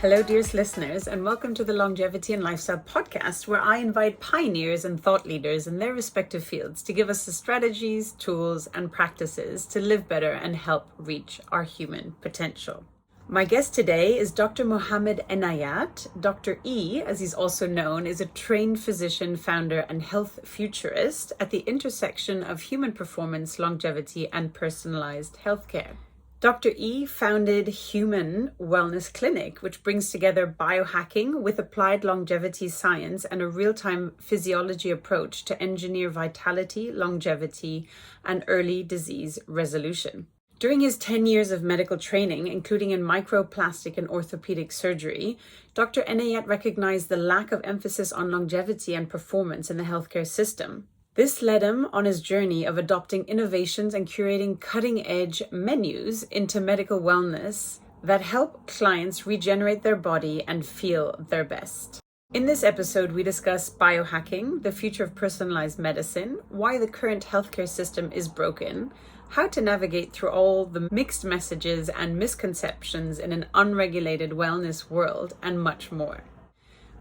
Hello, dearest listeners, and welcome to the Longevity and Lifestyle podcast, where I invite pioneers and thought leaders in their respective fields to give us the strategies, tools, and practices to live better and help reach our human potential. My guest today is Dr. Mohammed Enayat. Dr. E, as he's also known, is a trained physician, founder, and health futurist at the intersection of human performance, longevity, and personalized healthcare. Dr. E founded HUM2N Wellness Clinic, which brings together biohacking with applied longevity science and a real-time physiology approach to engineer vitality, longevity, and early disease resolution. During his 10 years of medical training, including in microplastic and orthopedic surgery, Dr. Enayat recognized the lack of emphasis on longevity and performance in the healthcare system. This led him on his journey of adopting innovations and curating cutting-edge menus into medical wellness that help clients regenerate their body and feel their best. In this episode, we discuss biohacking, the future of personalized medicine, why the current healthcare system is broken, how to navigate through all the mixed messages and misconceptions in an unregulated wellness world, and much more.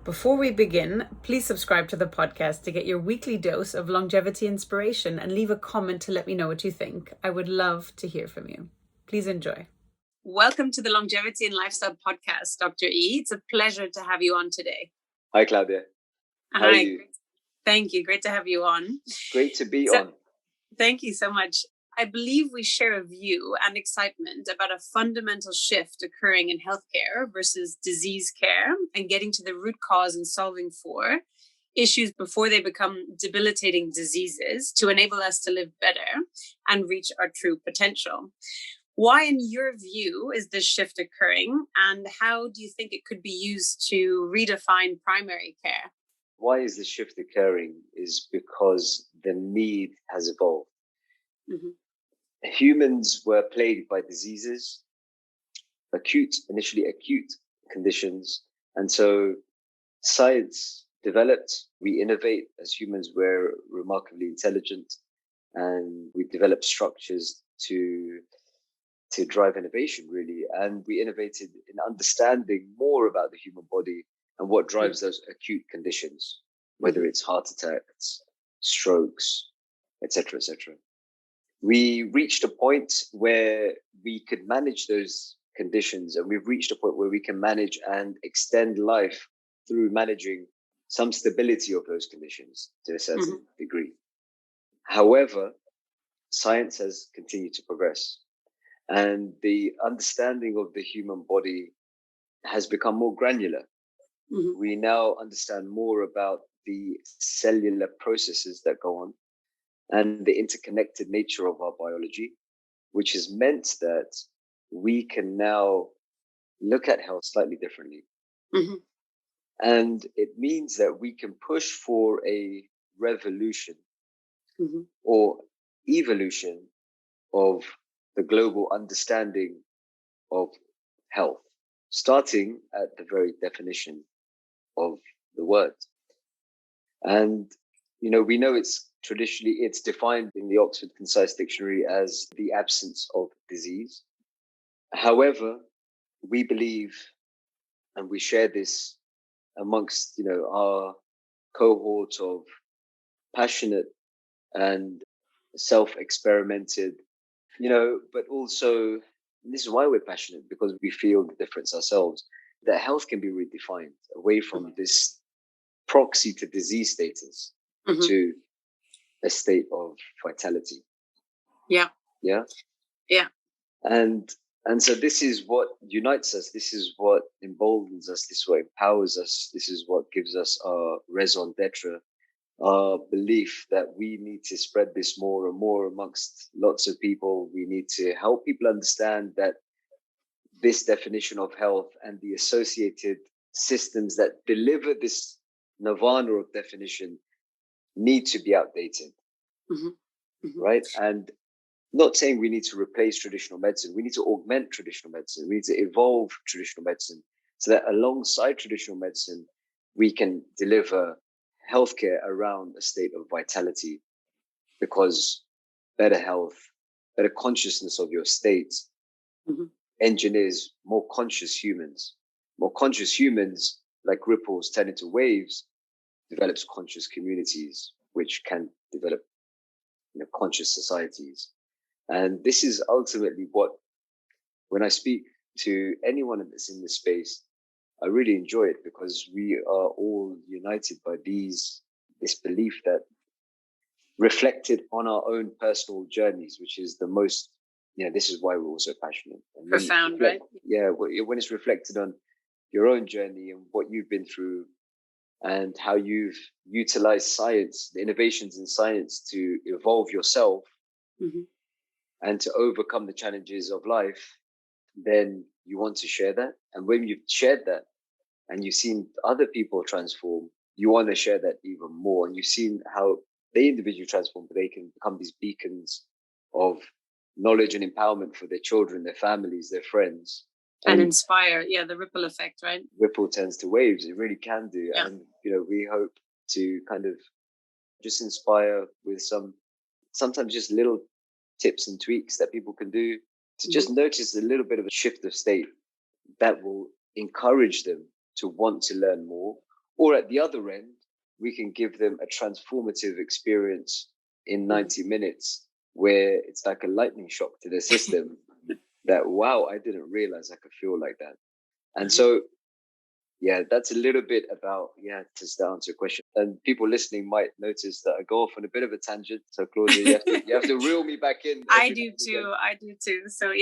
Before we begin, please subscribe to the podcast to get your weekly dose of longevity inspiration and leave a comment to let me know what you think. I would love to hear from you. Please enjoy. Welcome to the Longevity and Lifestyle podcast, Dr. E. It's a pleasure to have you on today. Hi, Claudia. How are you? Thank you. Great to have you on. Great to be on. Thank you so much. I believe we share a view and excitement about a fundamental shift occurring in healthcare versus disease care and getting to the root cause and solving for issues before they become debilitating diseases to enable us to live better and reach our true potential. Why, in your view, is this shift occurring, and how do you think it could be used to redefine primary care? Why is the shift occurring is because the need has evolved. Mm-hmm. Humans were plagued by diseases, initially acute conditions. And so science developed, we innovate as humans, we're remarkably intelligent, and we developed structures to drive innovation, really. And we innovated in understanding more about the human body and what drives those acute conditions, whether it's heart attacks, strokes, etc., etc. We reached a point where we could manage those conditions, and we've reached a point where we can manage and extend life through managing some stability of those conditions to a certain degree. However, science has continued to progress, and the understanding of the human body has become more granular. We now understand more about the cellular processes that go on and the interconnected nature of our biology, which has meant that we can now look at health slightly differently. And it means that we can push for a revolution or evolution of the global understanding of health, starting at the very definition of the word. And, we know it's defined in the Oxford Concise Dictionary as the absence of disease. However, we believe, and we share this amongst, our cohort of passionate and self-experimented, but also, this is why we're passionate, because we feel the difference ourselves, that health can be redefined away from this proxy to disease status to a state of vitality. Yeah. And so this is what unites us. This is what emboldens us. This is what empowers us. This is what gives us our raison d'etre, our belief that we need to spread this more and more amongst lots of people. We need to help people understand that this definition of health and the associated systems that deliver this nirvana of definition need to be outdated, right? And not saying we need to replace traditional medicine. We need to augment traditional medicine. We need to evolve traditional medicine so that alongside traditional medicine, we can deliver healthcare around a state of vitality, because better health, better consciousness of your state engineers more conscious humans, more conscious humans, like ripples turn into waves, develops conscious communities, which can develop conscious societies. And this is ultimately what, when I speak to anyone that's in this space, I really enjoy it, because we are all united by this belief that reflected on our own personal journeys, which is the most, this is why we're all so passionate. And profound, right? Yeah, when it's reflected on your own journey and what you've been through and how you've utilized science, the innovations in science to evolve yourself and to overcome the challenges of life, then you want to share that. And when you've shared that and you've seen other people transform, you want to share that even more. And you've seen how they individually transform, but they can become these beacons of knowledge and empowerment for their children, their families, their friends. And inspire, the ripple effect, right? Ripple turns to waves. It really can do. Yeah. And, we hope to kind of just inspire with sometimes just little tips and tweaks that people can do to just notice a little bit of a shift of state that will encourage them to want to learn more. Or at the other end, we can give them a transformative experience in 90 minutes where it's like a lightning shock to their system that, wow, I didn't realize I could feel like that. And so, that's a little bit about, to answer your question. And people listening might notice that I go off on a bit of a tangent. So Claudia, you have to reel me back in. I do too. So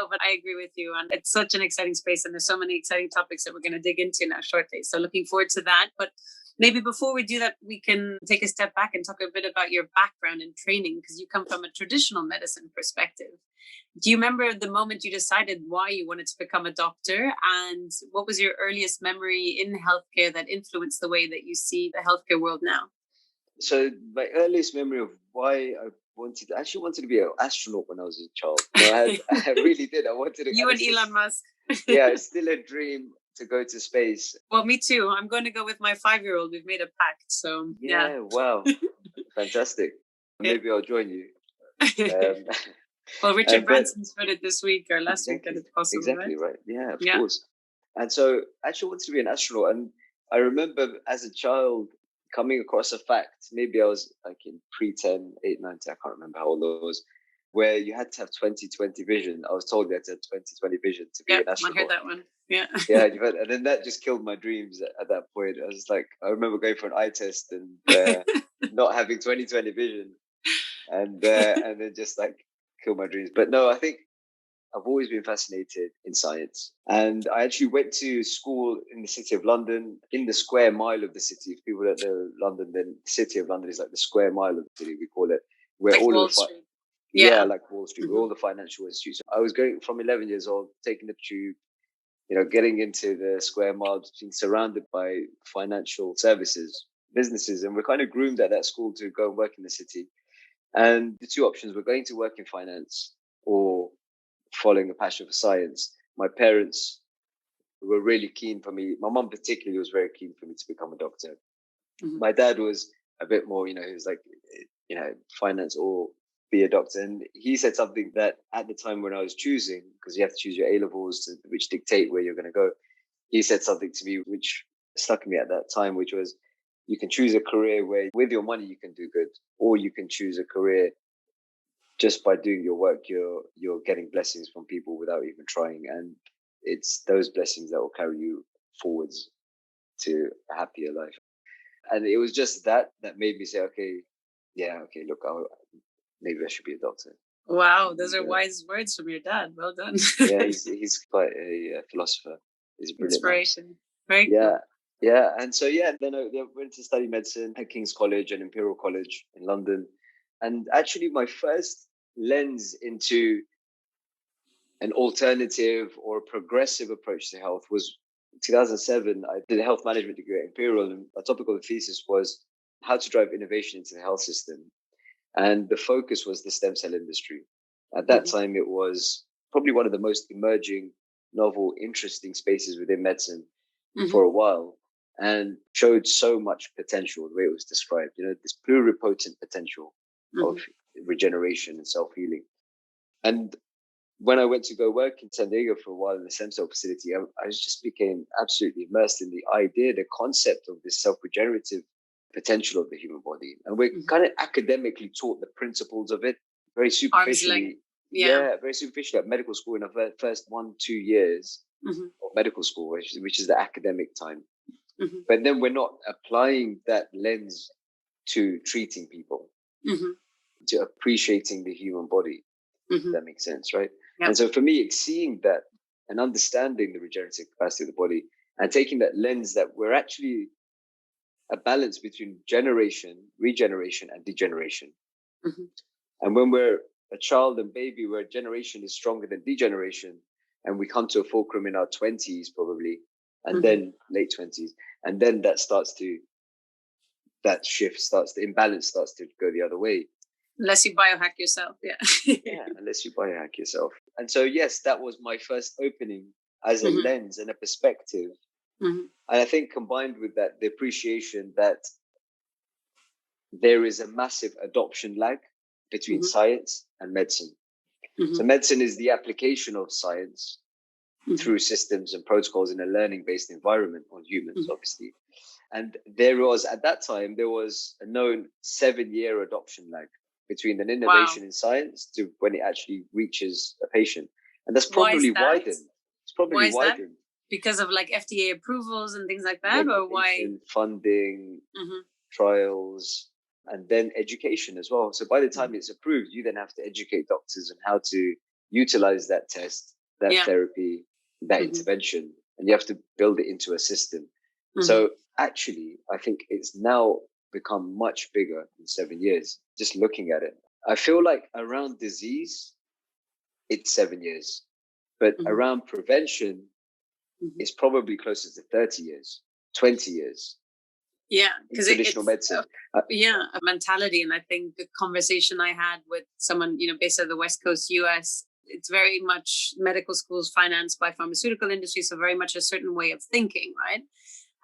but I agree with you. And it's such an exciting space. And there's so many exciting topics that we're going to dig into now shortly. So looking forward to that. But maybe before we do that, we can take a step back and talk a bit about your background and training, because you come from a traditional medicine perspective. Do you remember the moment you decided why you wanted to become a doctor? And what was your earliest memory in healthcare that influenced the way that you see the healthcare world now? So my earliest memory of why I actually wanted to be an astronaut when I was a child. No, I really did. I wanted to. You and Elon Musk. It's still a dream to go to space. Well, me too. I'm going to go with my 5-year-old. We've made a pact. So yeah. Wow. Fantastic. Maybe I'll join you. Well, Richard Branson's put it this week or last week that it's possible. Exactly right. Yeah, of course. And so I actually wanted to be an astronaut. And I remember as a child coming across a fact, maybe I was like in pre-10, 8, 9, 10, I can't remember how old I was, where you had to have 20/20 vision. I was told you had to have 20/20 vision to be an astronaut. I heard that one. Yeah. And then that just killed my dreams at that point. I was like, I remember going for an eye test and not having 20/20 vision, and then just like kill my dreams. But no, I think I've always been fascinated in science. And I actually went to school in the city of London, in the square mile of the city. If people don't know London, then the city of London is like the square mile of the city, we call it. Where like all Wall of the Street. Like Wall Street, where all the financial institutions. I was going from 11 years old, taking the tube, getting into the square mile, being surrounded by financial services, businesses. And we're kind of groomed at that school to go and work in the city. And the two options were going to work in finance or following a passion for science. My parents were really keen for me. My mum particularly was very keen for me to become a doctor. My dad was a bit more, he was like, finance or be a doctor. And he said something that at the time when I was choosing, because you have to choose your A-levels, which dictate where you're going to go. He said something to me which stuck me at that time, which was, you can choose a career where with your money you can do good, or you can choose a career just by doing your work, you're getting blessings from people without even trying. And it's those blessings that will carry you forwards to a happier life. And it was just that made me say, look, maybe I should be a doctor. Wow, those are wise words from your dad. Well done. He's quite a philosopher. He's a brilliant inspiration. Very cool. Yeah. And so, then I went to study medicine at King's College and Imperial College in London. And actually my first lens into an alternative or a progressive approach to health was 2007. I did a health management degree at Imperial, and a topic of the thesis was how to drive innovation into the health system. And the focus was the stem cell industry. At that time, it was probably one of the most emerging, novel, interesting spaces within medicine for a while, and showed so much potential, the way it was described, this pluripotent potential of regeneration and self-healing. And when I went to go work in San Diego for a while in the stem cell facility, I just became absolutely immersed in the idea, the concept of this self-regenerative potential of the human body. And we're kind of academically taught the principles of it very superficially. Very superficially at medical school in the first 1-2 years of medical school, which is the academic time. But then we're not applying that lens to treating people, to appreciating the human body. If that makes sense, right? Yep. And so for me, seeing that and understanding the regenerative capacity of the body and taking that lens that we're actually a balance between regeneration and degeneration. And when we're a child and baby, where generation is stronger than degeneration, and we come to a fulcrum in our 20s probably, and then late 20s, and then the imbalance starts to go the other way. Unless you biohack yourself, unless you biohack yourself. And so, yes, that was my first opening as a lens and a perspective. And I think combined with that, the appreciation that there is a massive adoption lag between science and medicine. So medicine is the application of science through systems and protocols in a learning-based environment on humans, obviously. And there was a known 7-year adoption lag between an innovation in science to when it actually reaches a patient. And that's probably widened. It's probably widened. Because of like FDA approvals and things like that, or why? Funding, trials, and then education as well. So by the time it's approved, you then have to educate doctors on how to utilize that test, that therapy, that intervention, and you have to build it into a system. So actually, I think it's now become much bigger in 7 years, just looking at it. I feel like around disease, it's 7 years, but around prevention, it's probably closer to 30 years, 20 years. Yeah, because traditional medicine. A mentality. And I think the conversation I had with someone, based out of the West Coast US, it's very much medical schools financed by pharmaceutical industry. So very much a certain way of thinking, right?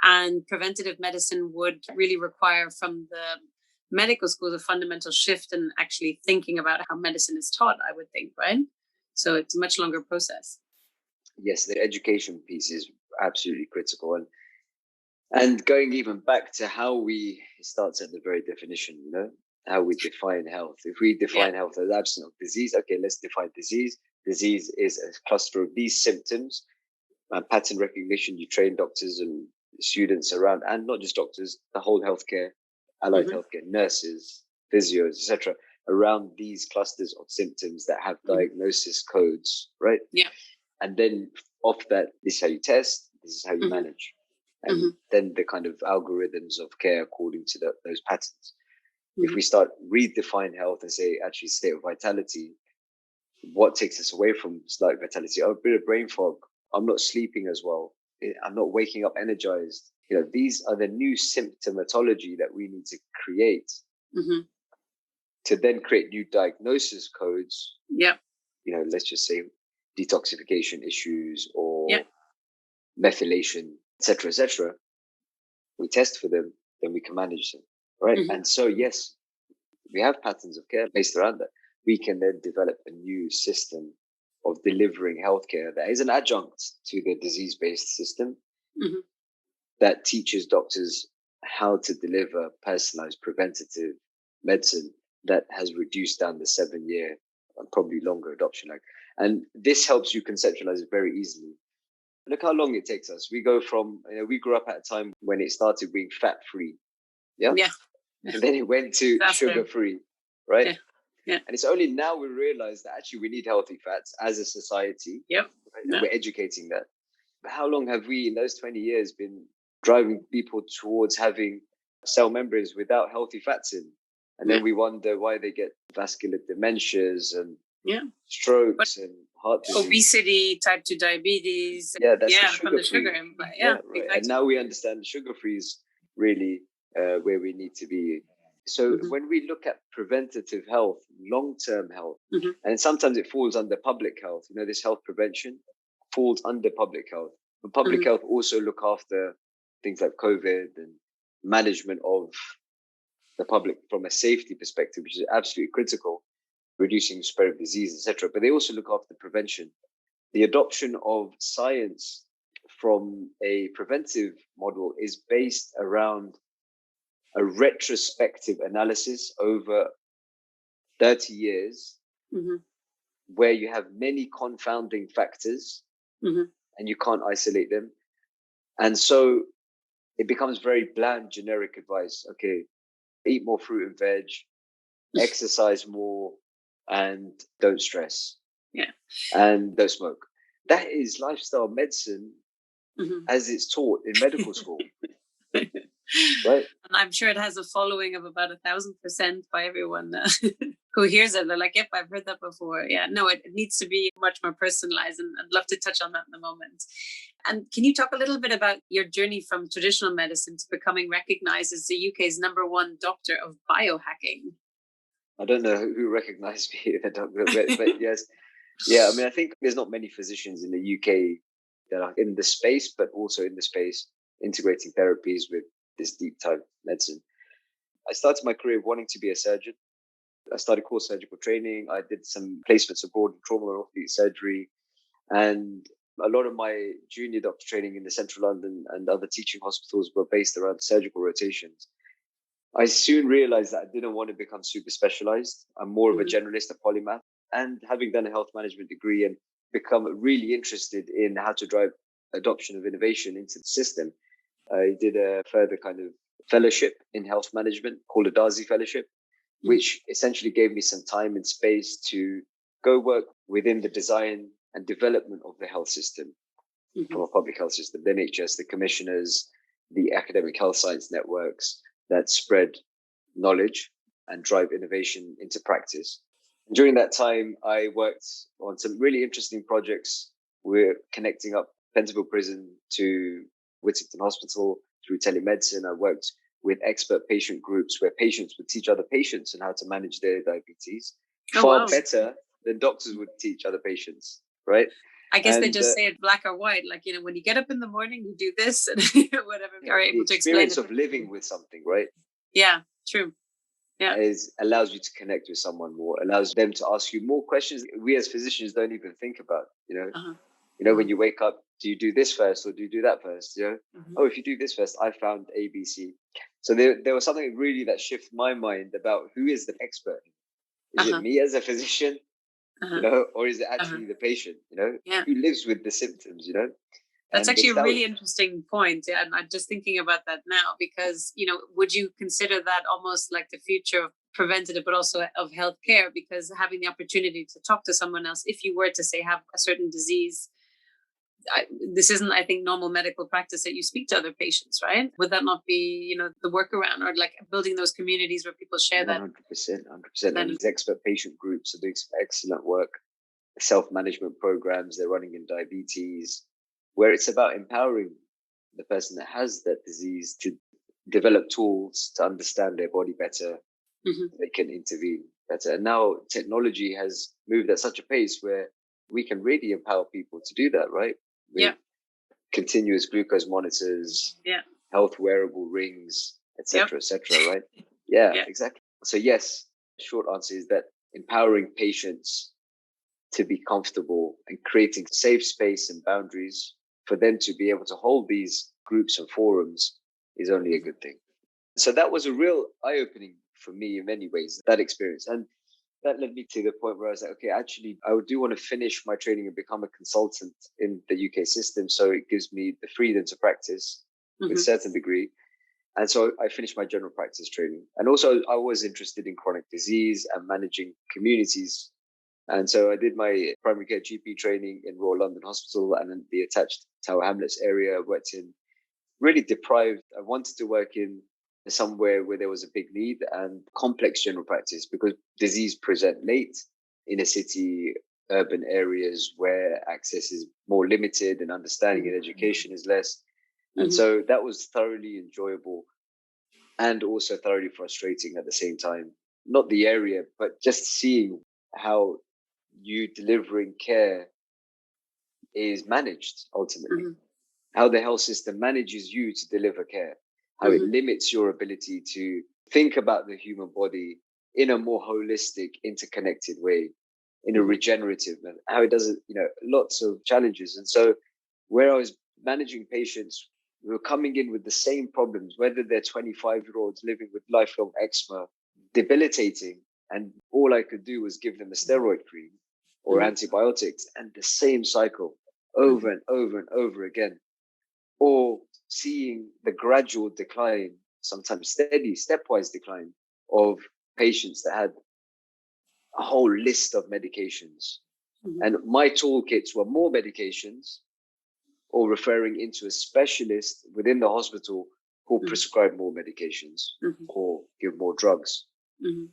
And preventative medicine would really require from the medical schools a fundamental shift in actually thinking about how medicine is taught, I would think, right? So it's a much longer process. Yes, the education piece is absolutely critical. And going even back to how it starts at the very definition, how we define health. If we define health as absence of disease, okay, let's define disease. Disease is a cluster of these symptoms. Pattern recognition, you train doctors and students around, and not just doctors, the whole healthcare, allied healthcare, nurses, physios, etc., around these clusters of symptoms that have diagnosis codes, right? Yeah. And then off that, this is how you test, this is how you manage. And then the kind of algorithms of care according to those patterns. If we start redefine health and say, actually, state of vitality, what takes us away from slight vitality? Oh, a bit of brain fog. I'm not sleeping as well. I'm not waking up energized. These are the new symptomatology that we need to create to then create new diagnosis codes. Yeah. Let's just say detoxification issues or methylation, etc. We test for them, then we can manage them, right? And so, yes, we have patterns of care based around that. We can then develop a new system of delivering healthcare that is an adjunct to the disease-based system that teaches doctors how to deliver personalized preventative medicine that has reduced down the 7-year and probably longer adoption lag. And this helps you conceptualize it very easily. Look how long it takes us. We go from, we grew up at a time when it started being fat-free. Yeah. And then it went to sugar-free, right? Yeah. Yeah. And it's only now we realize that actually we need healthy fats as a society. Yep. Right? And we're educating that. But how long have we, in those 20 years, been driving people towards having cell membranes without healthy fats in? And then we wonder why they get vascular dementias and strokes and heart disease. Obesity, type 2 diabetes. That's from the sugar. Right. Exactly. And now we understand sugar-free is really where we need to be. So when we look at preventative health, long-term health, and sometimes it falls under public health, this health prevention falls under public health. But public health also look after things like COVID and management of the public from a safety perspective, which is absolutely critical. reducing the spread of disease, etc. But they also look after prevention. The adoption of science from a preventive model is based around a retrospective analysis over 30 years, where you have many confounding factors and you can't isolate them. And so it becomes very bland, generic advice. Okay, eat more fruit and veg, exercise more, and don't stress. Yeah. And don't smoke. That is lifestyle medicine as it's taught in medical school. Right? And I'm sure it has a following of about 1,000% by everyone who hears it. They're like, yep, I've heard that before. Yeah, no, it needs to be much more personalized. And I'd love to touch on that in a moment. And can you talk a little bit about your journey from traditional medicine to becoming recognized as the UK's #1 doctor of biohacking? I don't know who recognized me, but yes. Yeah, I mean, I think there's not many physicians in the UK that are in the space, but also in the space integrating therapies with this deep type medicine. I started my career wanting to be a surgeon. I started core surgical training. I did some placements abroad in trauma and orthopedic surgery. And a lot of my junior doctor training in the central London and other teaching hospitals were based around surgical rotations. I soon realized that I didn't want to become super specialized. I'm more of a generalist, a polymath. And having done a health management degree and become really interested in how to drive adoption of innovation into the system, I did a further kind of fellowship in health management called a Darzi Fellowship, which essentially gave me some time and space to go work within the design and development of the health system, from a public health system, the NHS, the commissioners, the academic health science networks that spread knowledge and drive innovation into practice. During that time, I worked on some really interesting projects. We're connecting up Pentonville Prison to Whittington Hospital through telemedicine. I worked with expert patient groups where patients would teach other patients on how to manage their diabetes far better than doctors would teach other patients, right? I guess they just say it black or white, like, when you get up in the morning, you do this and whatever. Are able to explain experience of living with something, right? Yeah, true. Yeah, allows you to connect with someone more, allows them to ask you more questions we as physicians don't even think about, when you wake up, do you do this first or do you do that first? Oh, if you do this first, I found ABC. So there was something really that shifted my mind about who is the expert. Is it me as a physician, or is it actually the patient, who lives with the symptoms, That's actually a really interesting point. Yeah, and I'm just thinking about that now because, would you consider that almost like the future of preventative, but also of healthcare? Because having the opportunity to talk to someone else, if you were to say have a certain disease, this isn't, I think, normal medical practice that you speak to other patients, right? Would that not be, the workaround, or like building those communities where people share that? 100%. And these expert patient groups are doing some excellent work, self-management programs they're running in diabetes, where it's about empowering the person that has that disease to develop tools to understand their body better. They can intervene better. And now technology has moved at such a pace where we can really empower people to do that, right? With continuous glucose monitors, health wearable rings, etc., right? Yeah, exactly. So yes, the short answer is that empowering patients to be comfortable and creating safe space and boundaries for them to be able to hold these groups and forums is only a good thing. So that was a real eye-opening for me in many ways, that experience. And that led me to the point where I was like, okay, actually, I do want to finish my training and become a consultant in the UK system. So it gives me the freedom to practice with a certain degree. And so I finished my general practice training. And also I was interested in chronic disease and managing communities. And so I did my primary care GP training in Royal London Hospital and in the attached Tower Hamlets area. I worked in really deprived. I wanted to work in somewhere where there was a big need and complex general practice, because disease present late in a city, urban areas where access is more limited and understanding and education is less. And so that was thoroughly enjoyable and also thoroughly frustrating at the same time. Not the area, but just seeing how you delivering care is managed ultimately. How the health system manages you to deliver care. How it limits your ability to think about the human body in a more holistic, interconnected way, in a regenerative manner, how it does it, lots of challenges. And so where I was managing patients who were coming in with the same problems, whether they're 25-year-olds living with lifelong eczema, debilitating, and all I could do was give them a steroid cream or antibiotics, and the same cycle over and over and over again, or seeing the gradual decline, sometimes steady, stepwise decline of patients that had a whole list of medications. And my toolkits were more medications, or referring into a specialist within the hospital who prescribe more medications or give more drugs,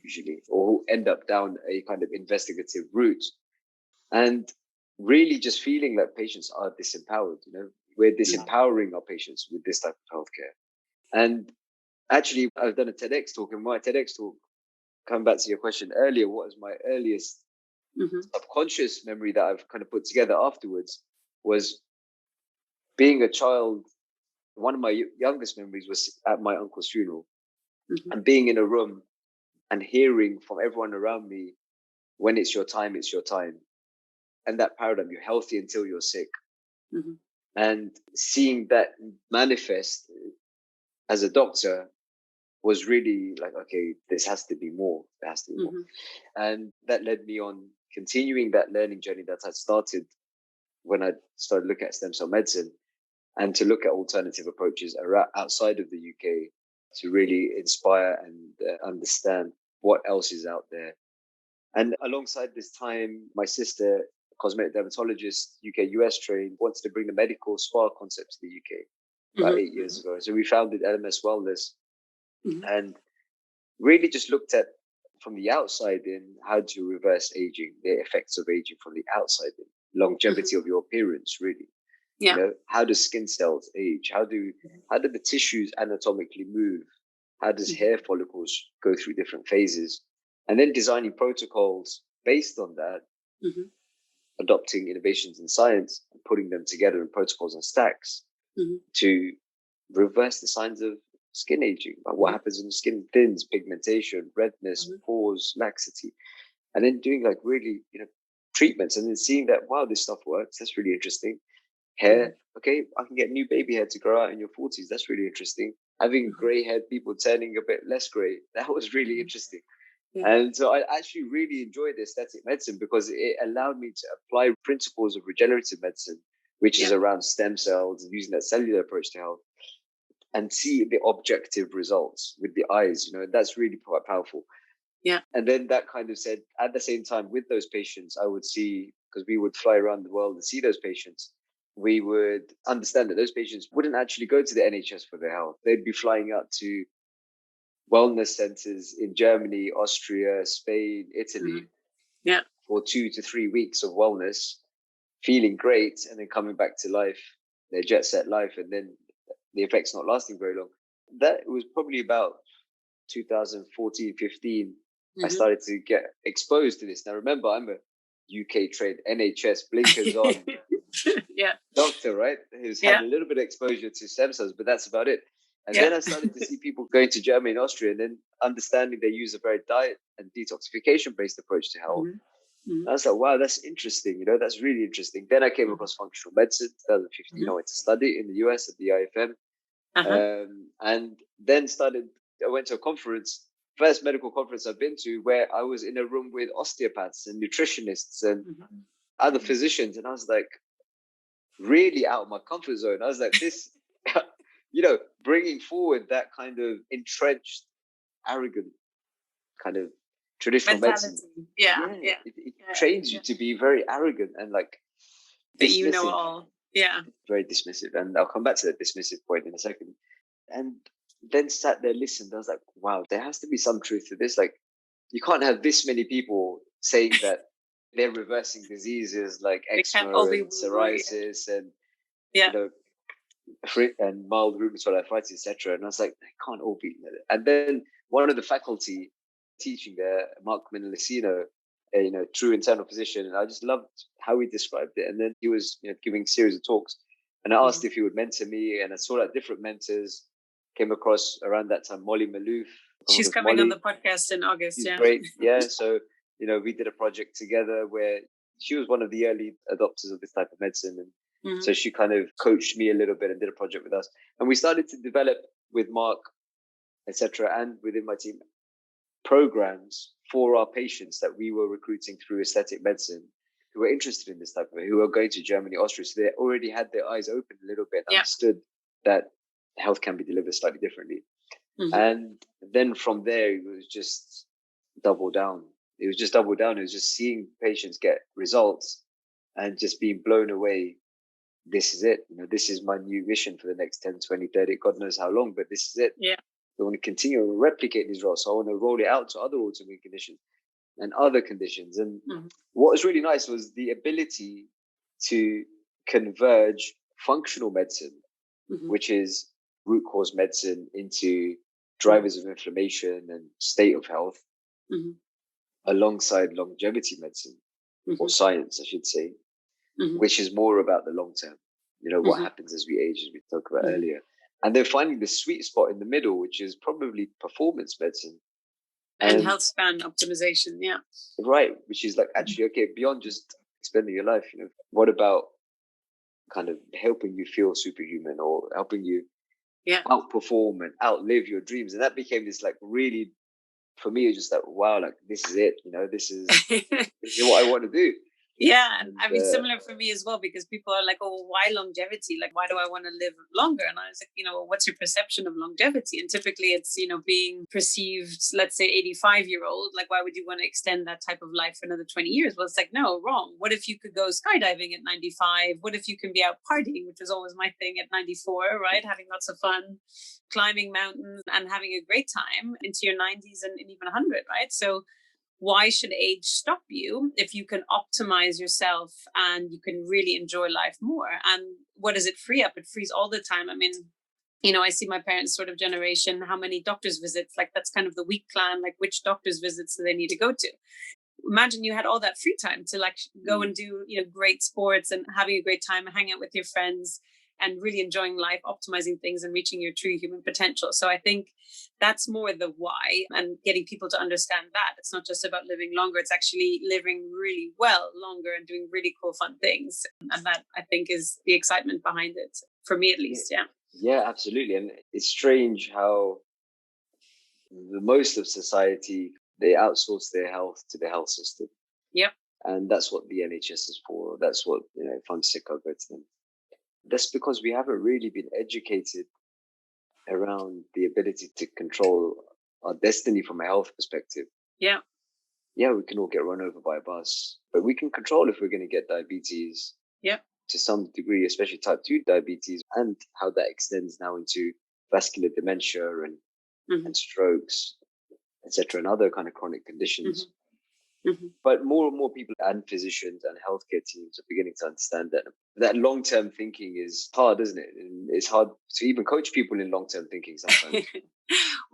usually, or who end up down a kind of investigative route. And really just feeling that patients are disempowered, we're disempowering our patients with this type of healthcare. And actually, I've done a TEDx talk, and my TEDx talk, coming back to your question earlier, what was my earliest subconscious memory that I've kind of put together afterwards was being a child. One of my youngest memories was at my uncle's funeral and being in a room and hearing from everyone around me, when it's your time, it's your time. And that paradigm, you're healthy until you're sick. And seeing that manifest as a doctor was really like, okay, this has to be more. There has to be more. And that led me on continuing that learning journey that I started when I started looking at stem cell medicine, and to look at alternative approaches outside of the UK to really inspire and understand what else is out there. And alongside this time, my sister, cosmetic dermatologist, UK US trained, wanted to bring the medical spa concept to the UK about 8 years ago. So we founded LMS Wellness and really just looked at, from the outside in, how to reverse aging, the effects of aging from the outside in, longevity of your appearance, really. How does skin cells age? How do the tissues anatomically move? How does hair follicles go through different phases? And then designing protocols based on that, adopting innovations in science and putting them together in protocols and stacks to reverse the signs of skin aging, like what happens when the skin thins, pigmentation, redness, pores, laxity, and then doing like really, treatments, and then seeing that, wow, this stuff works. That's really interesting. Hair, okay, I can get new baby hair to grow out in your 40s. That's really interesting. Having grey-haired people turning a bit less grey, that was really interesting. And so I actually really enjoyed aesthetic medicine because it allowed me to apply principles of regenerative medicine, which is around stem cells and using that cellular approach to health, and see the objective results with the eyes. That's really quite powerful. And then that kind of said, at the same time with those patients, I would see, because we would fly around the world and see those patients, we would understand that those patients wouldn't actually go to the NHS for their health. They'd be flying out to wellness centers in Germany, Austria, Spain, Italy for 2 to 3 weeks of wellness, feeling great, and then coming back to life, their jet set life, and then the effects not lasting very long. That was probably about 2014, 15. I started to get exposed to this. Now, remember, I'm a UK trained NHS blinkers on doctor, right? Who's had a little bit of exposure to stem cells, but that's about it. And then I started to see people going to Germany and Austria and then understanding they use a very diet and detoxification based approach to health. I was like, wow, that's interesting. That's really interesting. Then I came across functional medicine, 2015. I went to study in the US at the IFM. And then I went to a conference, first medical conference I've been to, where I was in a room with osteopaths and nutritionists and other physicians. And I was like, really out of my comfort zone. I was like, this, bringing forward that kind of entrenched, arrogant kind of traditional medicine. It trains you to be very arrogant and like that you know all. Very dismissive. And I'll come back to that dismissive point in a second. And then sat there, listened. I was like, wow, there has to be some truth to this. Like, you can't have this many people saying that they're reversing diseases like eczema and psoriasis and and mild rheumatoid arthritis, etc. And I was like, they can't all be. And then one of the faculty teaching there, Mark Mendelacino, true internal physician, and I just loved how he described it. And then he was giving a series of talks, and I asked if he would mentor me, and I sought out different mentors. came across around that time Molly Malouf. She's coming on the podcast in August. She's great. Yeah. So, we did a project together where she was one of the early adopters of this type of medicine. And so she kind of coached me a little bit and did a project with us. And we started to develop with Mark, etc., and within my team, programs for our patients that we were recruiting through aesthetic medicine who were interested in this type of it, who were going to Germany, Austria. So they already had their eyes open a little bit, understood that health can be delivered slightly differently. And then from there, it was just double down. It was just seeing patients get results and just being blown away. This is it. This is my new mission for the next 10, 20, 30, God knows how long, but this is it. Yeah. I want to continue to replicate these results. So I want to roll it out to other autoimmune conditions and other conditions. And what was really nice was the ability to converge functional medicine, which is root cause medicine, into drivers of inflammation and state of health, alongside longevity medicine, or science, I should say, which is more about the long term, what happens as we age, as we talked about earlier. And then finding the sweet spot in the middle, which is probably performance medicine. And health span optimization, Right, which is like, actually, okay, beyond just extending your life, what about kind of helping you feel superhuman, or helping you outperform and outlive your dreams? And that became this, like, really, for me, it's just like, wow, like, this is it, this is what I want to do. Yeah, and I mean, similar for me as well, because people are like, oh, why longevity? Like, why do I want to live longer? And I was like, what's your perception of longevity? And typically it's, being perceived, let's say 85-year-old, like, why would you want to extend that type of life for another 20 years? Well, it's like, no, wrong. What if you could go skydiving at 95? What if you can be out partying, which was always my thing, at 94, right? Having lots of fun, climbing mountains and having a great time into your 90s and even 100, right? So why should age stop you if you can optimize yourself and you can really enjoy life more? And what does it free up? It frees all the time. I mean, I see my parents' sort of generation, how many doctor's visits, like that's kind of the week plan, like which doctor's visits do they need to go to? Imagine you had all that free time to like go and do, great sports and having a great time and hang out with your friends and really enjoying life, optimizing things and reaching your true human potential. So I think that's more the why, and getting people to understand that it's not just about living longer, it's actually living really well longer and doing really cool, fun things. And that, I think, is the excitement behind it, for me at least. Yeah, absolutely. And it's strange how the most of society, they outsource their health to the health system. Yep. And that's what the NHS is for. That's what, if I'm sick, I'll go to them. That's because we haven't really been educated around the ability to control our destiny from a health perspective. Yeah. Yeah, we can all get run over by a bus, but we can control if we're going to get diabetes. Yeah. To some degree, especially type 2 diabetes, and how that extends now into vascular dementia and strokes, etc., and other kind of chronic conditions. But more and more people and physicians and healthcare teams are beginning to understand that long-term thinking is hard, isn't it? And it's hard to even coach people in long-term thinking sometimes.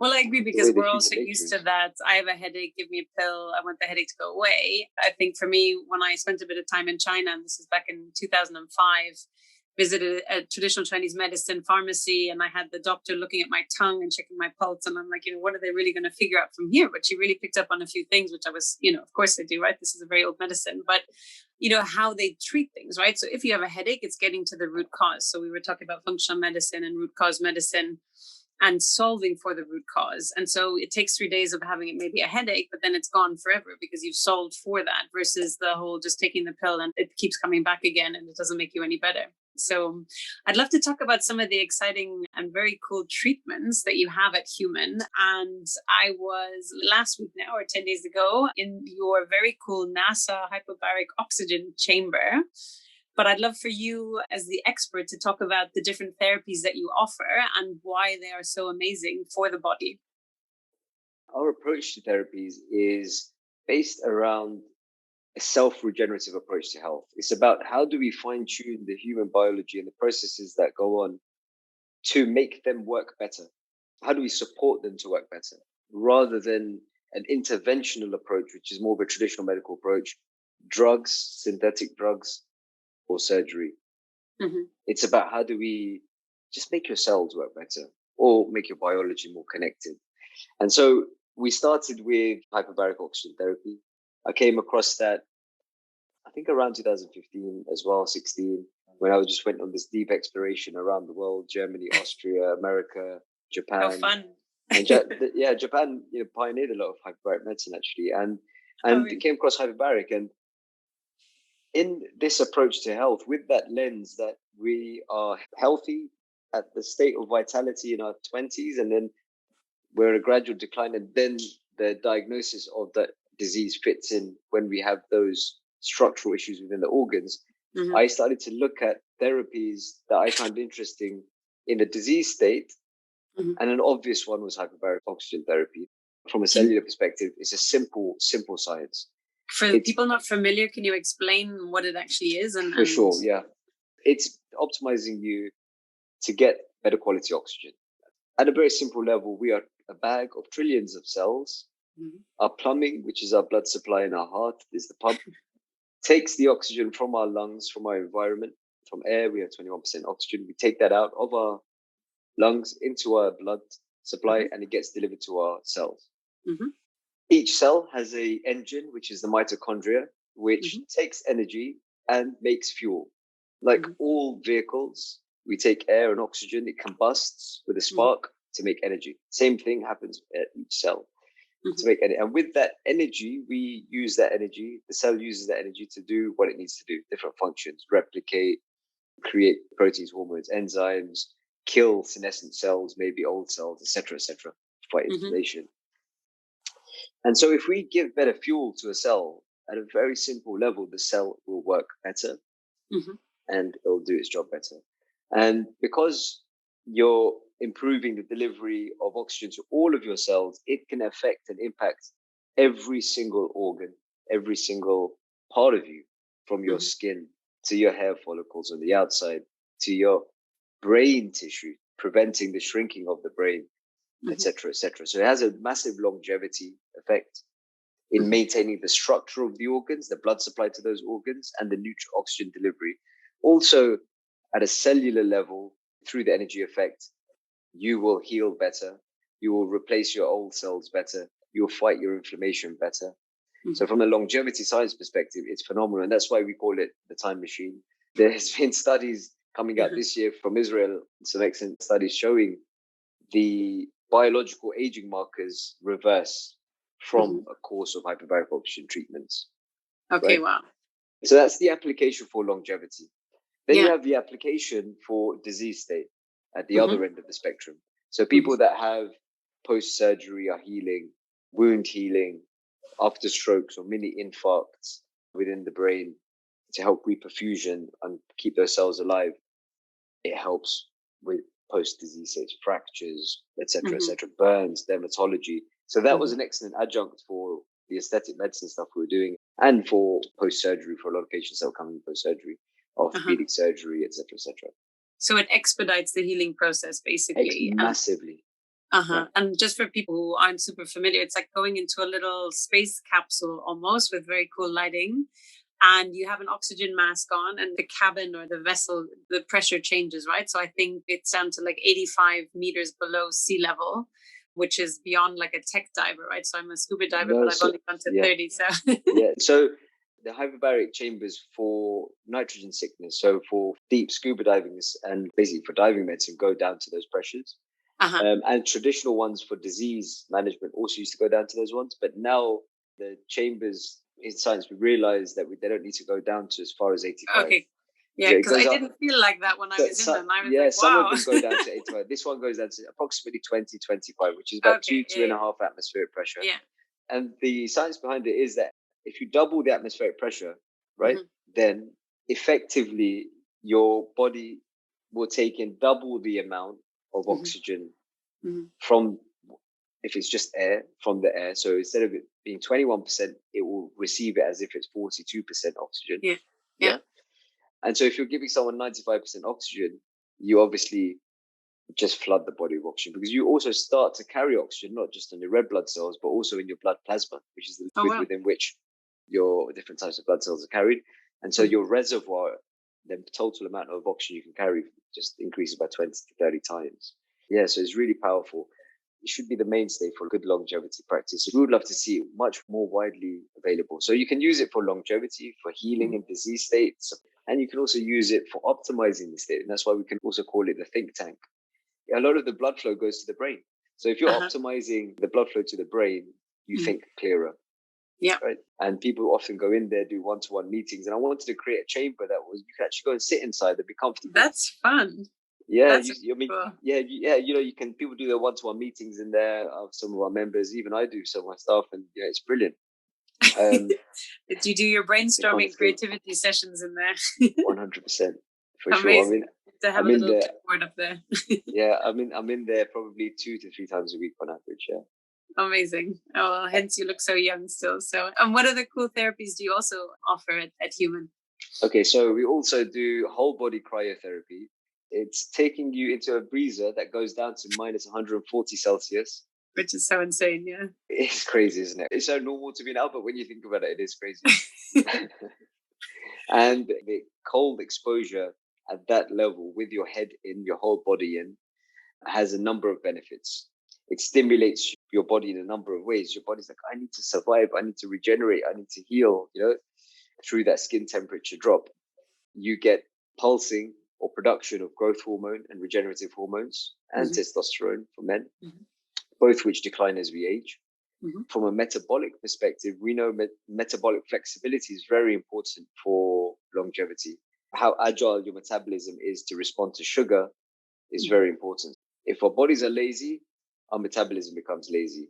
Well, I agree, because we're also used to that. I have a headache, give me a pill, I want the headache to go away. I think for me, when I spent a bit of time in China, and this is back in 2005, visited a traditional Chinese medicine pharmacy, and I had the doctor looking at my tongue and checking my pulse. And I'm like, what are they really going to figure out from here? But she really picked up on a few things, which I was, of course they do, right? This is a very old medicine, but how they treat things, right? So if you have a headache, it's getting to the root cause. So we were talking about functional medicine and root cause medicine and solving for the root cause. And so it takes 3 days of having it maybe a headache, but then it's gone forever because you've solved for that, versus the whole just taking the pill and it keeps coming back again and it doesn't make you any better. So I'd love to talk about some of the exciting and very cool treatments that you have at HUM2N. And I was last week now, or 10 days ago, in your very cool NASA hyperbaric oxygen chamber. But I'd love for you, as the expert, to talk about the different therapies that you offer and why they are so amazing for the body. Our approach to therapies is based around a self-regenerative approach to health. It's about how do we fine-tune the human biology and the processes that go on to make them work better? How do we support them to work better? Rather than an interventional approach, which is more of a traditional medical approach, drugs, synthetic drugs, or surgery. It's about how do we just make your cells work better? or make your biology more connected. And so we started with hyperbaric oxygen therapy. I came across that, I think around 2015 as well, 16, when I just went on this deep exploration around the world, Germany, Austria, America, Japan. How fun. And Japan, pioneered a lot of hyperbaric medicine actually, and came across hyperbaric. And in this approach to health, with that lens that we are healthy at the state of vitality in our 20s, and then we're in a gradual decline, and then the diagnosis of that disease fits in when we have those structural issues within the organs. Mm-hmm. I started to look at therapies that I found interesting in the disease state. Mm-hmm. And an obvious one was hyperbaric oxygen therapy. From a cellular perspective, it's a simple science. For people not familiar, can you explain what it actually is? For sure, yeah. It's optimizing you to get better quality oxygen. At a very simple level, we are a bag of trillions of cells. Mm-hmm. Our plumbing, which is our blood supply in our heart, is the pump, takes the oxygen from our lungs, from our environment. From air, we have 21% oxygen. We take that out of our lungs into our blood supply, mm-hmm. and it gets delivered to our cells. Mm-hmm. Each cell has a engine, which is the mitochondria, which mm-hmm. takes energy and makes fuel. Like mm-hmm. all vehicles, we take air and oxygen, it combusts with a spark mm-hmm. to make energy. Same thing happens at each cell mm-hmm. to make energy. And with that energy, we use that energy, the cell uses that energy to do what it needs to do, different functions, replicate, create proteins, hormones, enzymes, kill senescent cells, maybe old cells, etc., fight inflammation. Mm-hmm. And so if we give better fuel to a cell at a very simple level, the cell will work better mm-hmm. and it'll do its job better. And because you're improving the delivery of oxygen to all of your cells, it can affect and impact every single organ, every single part of you, from your mm-hmm. skin to your hair follicles on the outside, to your brain tissue, preventing the shrinking of the brain, etc., etc. So it has a massive longevity effect in mm-hmm. maintaining the structure of the organs, the blood supply to those organs, and the nutrient oxygen delivery. Also, at a cellular level, through the energy effect, you will heal better. You will replace your old cells better. You will fight your inflammation better. Mm-hmm. So from a longevity science perspective, it's phenomenal. And that's why we call it the time machine. There's been studies coming out mm-hmm. this year from Israel, some excellent studies showing the biological aging markers reverse from mm-hmm. a course of hyperbaric oxygen treatments. Okay, right? Wow. So that's the application for longevity. Then you have the application for disease state at the mm-hmm. other end of the spectrum. So people mm-hmm. that have post-surgery are healing, wound healing, after strokes or mini infarcts within the brain to help reperfusion and keep those cells alive. It helps with post-disease states, fractures, etc., etc., burns, dermatology. So that was an excellent adjunct for the aesthetic medicine stuff we were doing, and for post-surgery for a lot of patients that were coming post-surgery, orthopedic surgery, etc., etc. So it expedites the healing process, basically. Massively. Yeah. And just for people who aren't super familiar, it's like going into a little space capsule almost with very cool lighting. And you have an oxygen mask on, and the cabin or the vessel, the pressure changes, right? So I think it's down to like 85 meters below sea level, which is beyond like a tech diver, right? So I'm a scuba diver, but I've only gone to 30. So So the hyperbaric chambers for nitrogen sickness, so for deep scuba diving and basically for diving medicine, go down to those pressures. And traditional ones for disease management also used to go down to those ones. But now the chambers in science, we realize that they don't need to go down to as far as 85. Okay. Yeah, because I didn't feel like that when I was in them. I was like, wow. Some of them go down to 85. This one goes down to approximately 20, 25, which is about 2.5 atmospheric pressure. Yeah. And the science behind it is that if you double the atmospheric pressure, right, then effectively your body will take in double the amount of oxygen from, if it's just air, from the air. So instead of it being 21%, it will receive it as if it's 42% oxygen. Yeah. And so if you're giving someone 95% oxygen, you obviously just flood the body with oxygen, because you also start to carry oxygen, not just in your red blood cells, but also in your blood plasma, which is the liquid within which your different types of blood cells are carried. And so your reservoir, the total amount of oxygen you can carry, just increases by 20 to 30 times. Yeah, so it's really powerful. It should be the mainstay for good longevity practice. We would love to see it much more widely available. So you can use it for longevity, for healing in disease states, and you can also use it for optimizing the state. And that's why we can also call it the think tank. A lot of the blood flow goes to the brain. So if you're optimizing the blood flow to the brain, you think clearer. Yeah. Right. And people often go in there, do one-to-one meetings. And I wanted to create a chamber that was, you can actually go and sit inside and be comfortable. That's fun. Yeah. That's cool. You can, people do their one-to-one meetings in there of some of our members. Even I do some of my stuff, and it's brilliant. Did you do your brainstorming creativity sessions in there? 100%. For Amazing. sure. To have a little board up there. Yeah, I'm in there probably 2 to 3 times a week on average. Yeah. Amazing. Oh, well, hence you look so young still. So, and what other cool therapies do you also offer at HUM2N? Okay, so we also do whole body cryotherapy. It's taking you into a breezer that goes down to minus 140 Celsius. Which is so insane, yeah. It's crazy, isn't it? It's so normal to me now, but when you think about it, it is crazy. And the cold exposure at that level with your head in, your whole body in, has a number of benefits. It stimulates your body in a number of ways. Your body's like, I need to survive. I need to regenerate. I need to heal, through that skin temperature drop. You get pulsing or production of growth hormone and regenerative hormones and testosterone for men, both which decline as we age. From a metabolic perspective, we know metabolic flexibility is very important for longevity. How agile your metabolism is to respond to sugar is very important. If our bodies are lazy, our metabolism becomes lazy.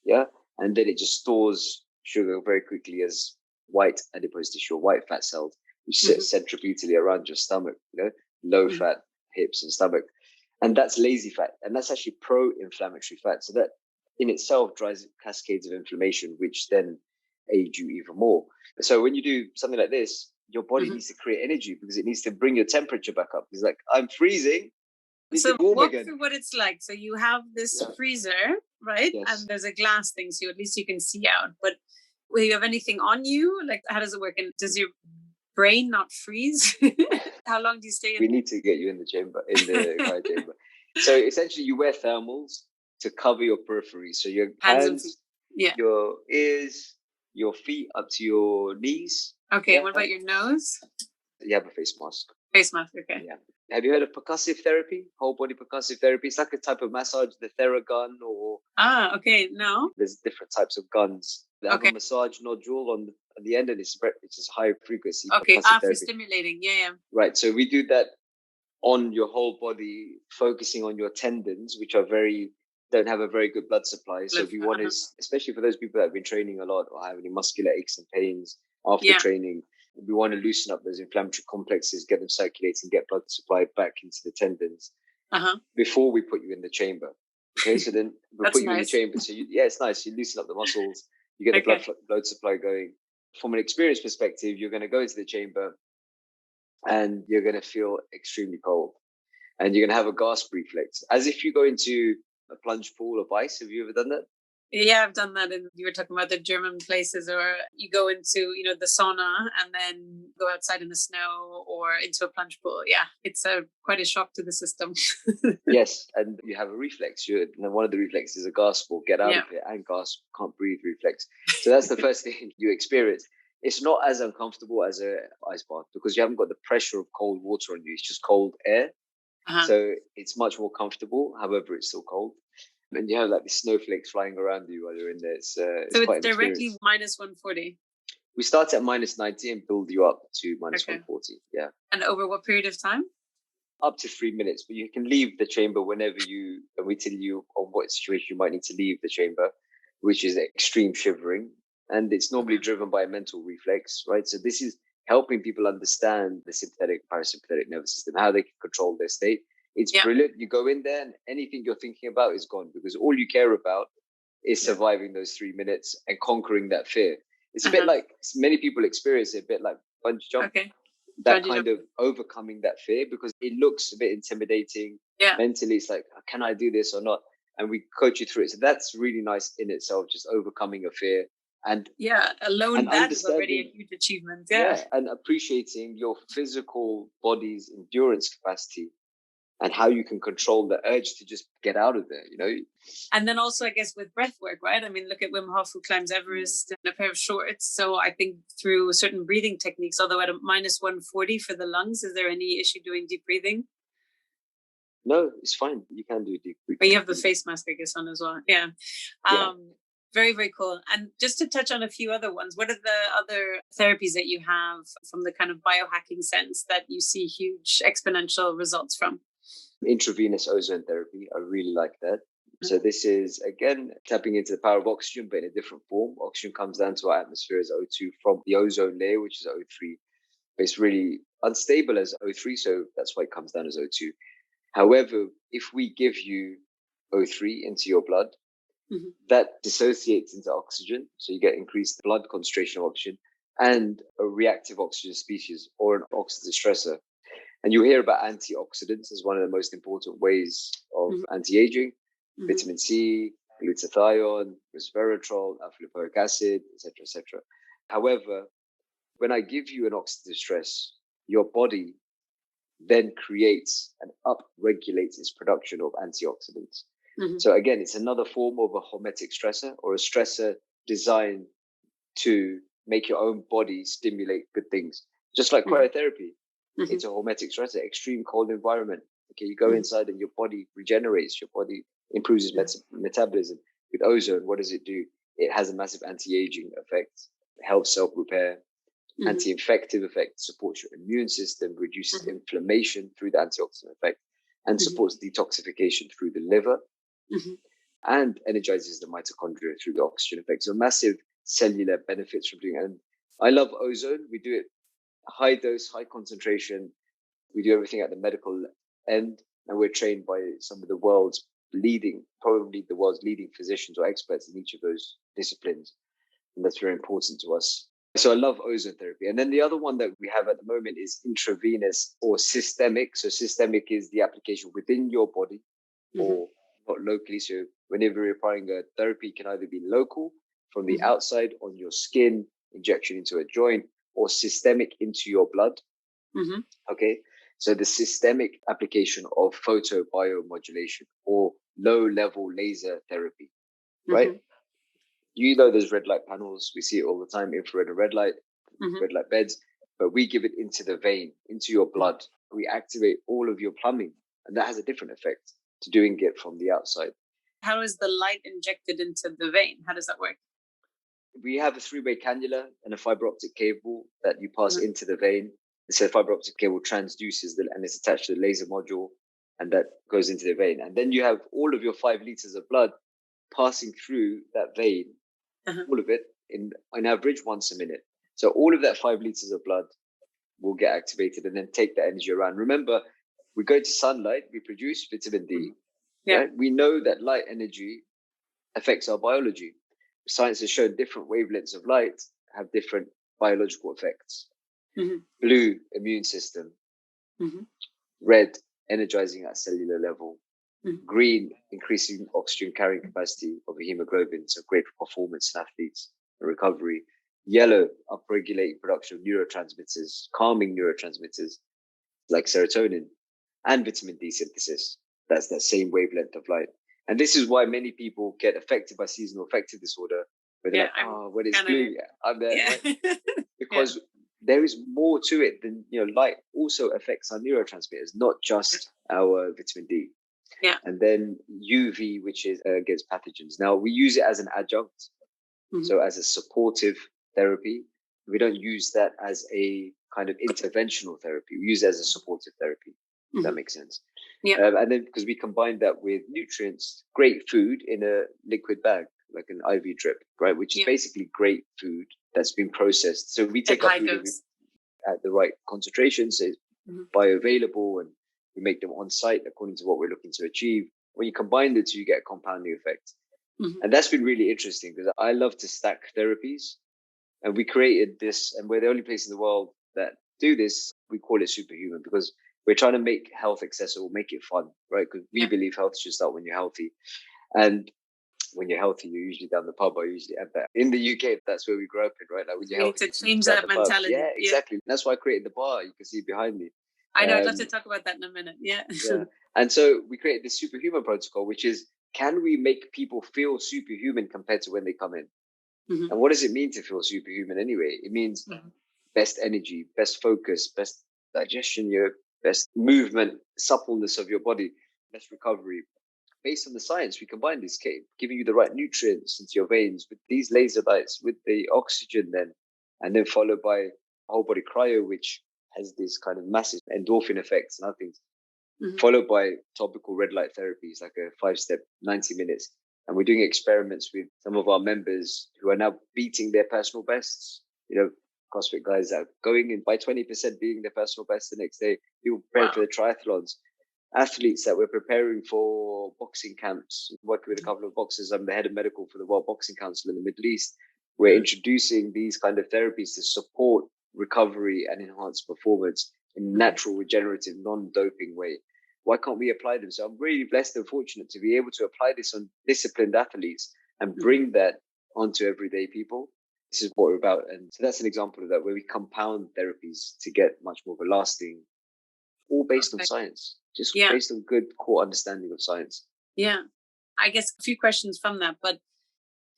Yeah. And then it just stores sugar very quickly as white adipose tissue, white fat cells, which sit centripetally around your stomach, low fat hips and stomach. And that's lazy fat. And that's actually pro-inflammatory fat. So that in itself drives cascades of inflammation, which then age you even more. So when you do something like this, your body needs to create energy because it needs to bring your temperature back up. It's like, I'm freezing. So walk through what it's like. So you have this freezer, right? Yes. And there's a glass thing, so at least you can see out. But will you have anything on you? Like, how does it work? And does your brain not freeze? How long do you stay in? We need to get you in the chamber, in the cryo chamber. So essentially, you wear thermals to cover your periphery. So your hands, your ears, your feet up to your knees. Okay. What about your nose? You have a face mask. Face mask. Okay. Yeah. Have you heard of percussive therapy? Whole body percussive therapy. It's like a type of massage, the Theragun or... okay. No. There's different types of guns. They have a massage nodule on the end, and it's high frequency. Okay, for stimulating. Yeah. Right. So we do that on your whole body, focusing on your tendons, which don't have a very good blood supply. So we want to, especially for those people that have been training a lot or have any muscular aches and pains after training, we want to loosen up those inflammatory complexes, get them circulating, get blood supply back into the tendons before we put you in the chamber. Okay, so then we put you in the chamber. So it's nice. You loosen up the muscles, you get the blood supply going. From an experience perspective, you're going to go into the chamber and you're going to feel extremely cold. And you're going to have a gasp reflex, as if you go into a plunge pool of ice. Have you ever done that? Yeah, I've done that. And you were talking about the German places, or you go into, the sauna and then go outside in the snow or into a plunge pool. Yeah, it's quite a shock to the system. Yes, and you have a reflex. One of the reflexes is a gasp or get out of it, and gasp, can't breathe reflex. So that's the first thing you experience. It's not as uncomfortable as an ice bath because you haven't got the pressure of cold water on you. It's just cold air. So it's much more comfortable. However, it's still cold. And you have like the snowflakes flying around you while you're in there. So it's directly minus 140. We start at minus 90 and build you up to minus 140. Yeah. And over what period of time? Up to 3 minutes, but you can leave the chamber whenever and we tell you on what situation you might need to leave the chamber, which is extreme shivering. And it's normally driven by a mental reflex, right? So this is helping people understand the sympathetic, parasympathetic nervous system, how they can control their state. It's brilliant. You go in there and anything you're thinking about is gone because all you care about is surviving those 3 minutes and conquering that fear. It's a bit like many people experience it, a bit like bungee jump. Okay. That kind of overcoming that fear because it looks a bit intimidating. Yeah. Mentally, it's like, can I do this or not? And we coach you through it. So that's really nice in itself, just overcoming a fear. And alone that is already a huge achievement. Yeah. And appreciating your physical body's endurance capacity and how you can control the urge to just get out of there, And then also, I guess, with breath work, right? I mean, look at Wim Hof, who climbs Everest in a pair of shorts. So I think through certain breathing techniques, although at a minus 140 for the lungs, is there any issue doing deep breathing? No, it's fine. You can do deep breathing. But you have the face mask, I guess, on as well. Yeah. Very, very cool. And just to touch on a few other ones, what are the other therapies that you have from the kind of biohacking sense that you see huge exponential results from? Intravenous ozone therapy. I really like that. So this is, again, tapping into the power of oxygen, but in a different form. Oxygen comes down to our atmosphere as O2 from the ozone layer, which is O3. But it's really unstable as O3, so that's why it comes down as O2. However, if we give you O3 into your blood, that dissociates into oxygen. So you get increased blood concentration of oxygen and a reactive oxygen species or an oxidative stressor. And you hear about antioxidants as one of the most important ways of anti-aging. Vitamin C, glutathione, resveratrol, alpha-lipoic acid, etc., etc. However, when I give you an oxidative stress, your body then creates and upregulates its production of antioxidants. So again, it's another form of a hormetic stressor or a stressor designed to make your own body stimulate good things. Just like cryotherapy, it's a hormetic stressor, extreme cold environment. Okay, you go inside and your body regenerates, your body improves its metabolism. With ozone, what does it do? It has a massive anti-aging effect, helps self-repair, anti-infective effect, supports your immune system, reduces inflammation through the antioxidant effect, and supports detoxification through the liver, and energizes the mitochondria through the oxygen effect. So massive cellular benefits from doing it. And I love ozone. We do it high dose, high concentration. We do everything at the medical end, and we're trained by some of the world's leading, probably the world's leading physicians or experts in each of those disciplines. And that's very important to us. So I love ozone therapy. And then the other one that we have at the moment is intravenous or systemic. So systemic is the application within your body or not locally. So whenever you're applying a therapy, it can either be local from the outside on your skin, injection into a joint, or systemic into your blood. Okay. So the systemic application of photobiomodulation or low level laser therapy, right? You know, there's red light panels. We see it all the time, infrared and red light beds, but we give it into the vein, into your blood. We activate all of your plumbing, and that has a different effect to doing it from the outside. How is the light injected into the vein? How does that work? We have a 3-way cannula and a fiber optic cable that you pass into the vein. So the fiber optic cable transduces and it's attached to the laser module, and that goes into the vein. And then you have all of your 5 liters of blood passing through that vein, all of it on average once a minute. So all of that 5 liters of blood will get activated and then take that energy around. Remember, we go to sunlight, we produce vitamin D. Right? We know that light energy affects our biology. Science has shown different wavelengths of light have different biological effects. Blue, immune system. Red, energizing at cellular level. Green, increasing oxygen carrying capacity of the hemoglobin, so great for performance in athletes and recovery. Yellow, upregulating production of neurotransmitters, calming neurotransmitters like serotonin, and vitamin D synthesis. That's that same wavelength of light. And this is why many people get affected by seasonal affective disorder, where they're like, when it's blue, I'm there. Right? Because there is more to it than, light also affects our neurotransmitters, not just our vitamin D. And then UV, which is against pathogens. Now, we use it as an adjunct, so as a supportive therapy. We don't use that as a kind of interventional therapy. We use it as a supportive therapy. If that makes sense. And then because we combine that with nutrients, great food in a liquid bag, like an IV drip, right? Which is basically great food that's been processed. So we take our food at the right concentration, so it's bioavailable, and we make them on site according to what we're looking to achieve. When you combine the two, you get a compounding effect. And that's been really interesting because I love to stack therapies. And we created this, and we're the only place in the world that do this. We call it superhuman because we're trying to make health accessible, make it fun, right? Because we believe health should start when you're healthy. And when you're healthy, you're usually down the pub. I usually have that. In the UK, that's where we grew up in, right? Like when you're healthy, need to change that mentality. Yeah, exactly. That's why I created the bar. You can see behind me. I know. I'd love to talk about that in a minute. Yeah. Yeah. And so we created this superhuman protocol, which is, can we make people feel superhuman compared to when they come in? Mm-hmm. And what does it mean to feel superhuman anyway? It means best energy, best focus, best digestion, your best movement, suppleness of your body, best recovery. Based on the science, we combine this, giving you the right nutrients into your veins with these laser lights, with the oxygen and then followed by whole body cryo, which has this kind of massive endorphin effects and other things, followed by topical red light therapies, like a 5-step, 90 minutes. And we're doing experiments with some of our members who are now beating their personal bests. CrossFit guys that are going in by 20%, beating their personal best the next day. People preparing for the triathlons. Athletes that we're preparing for boxing camps, working with a couple of boxers. I'm the head of medical for the World Boxing Council in the Middle East. We're introducing these kind of therapies to support recovery and enhance performance in natural, regenerative, non-doping way. Why can't we apply them? So I'm really blessed and fortunate to be able to apply this on disciplined athletes and bring that onto everyday people. This is what we're about. And so that's an example of that, where we compound therapies to get much more of a lasting, all based on science, just based on good core understanding of science. Yeah. I guess a few questions from that, but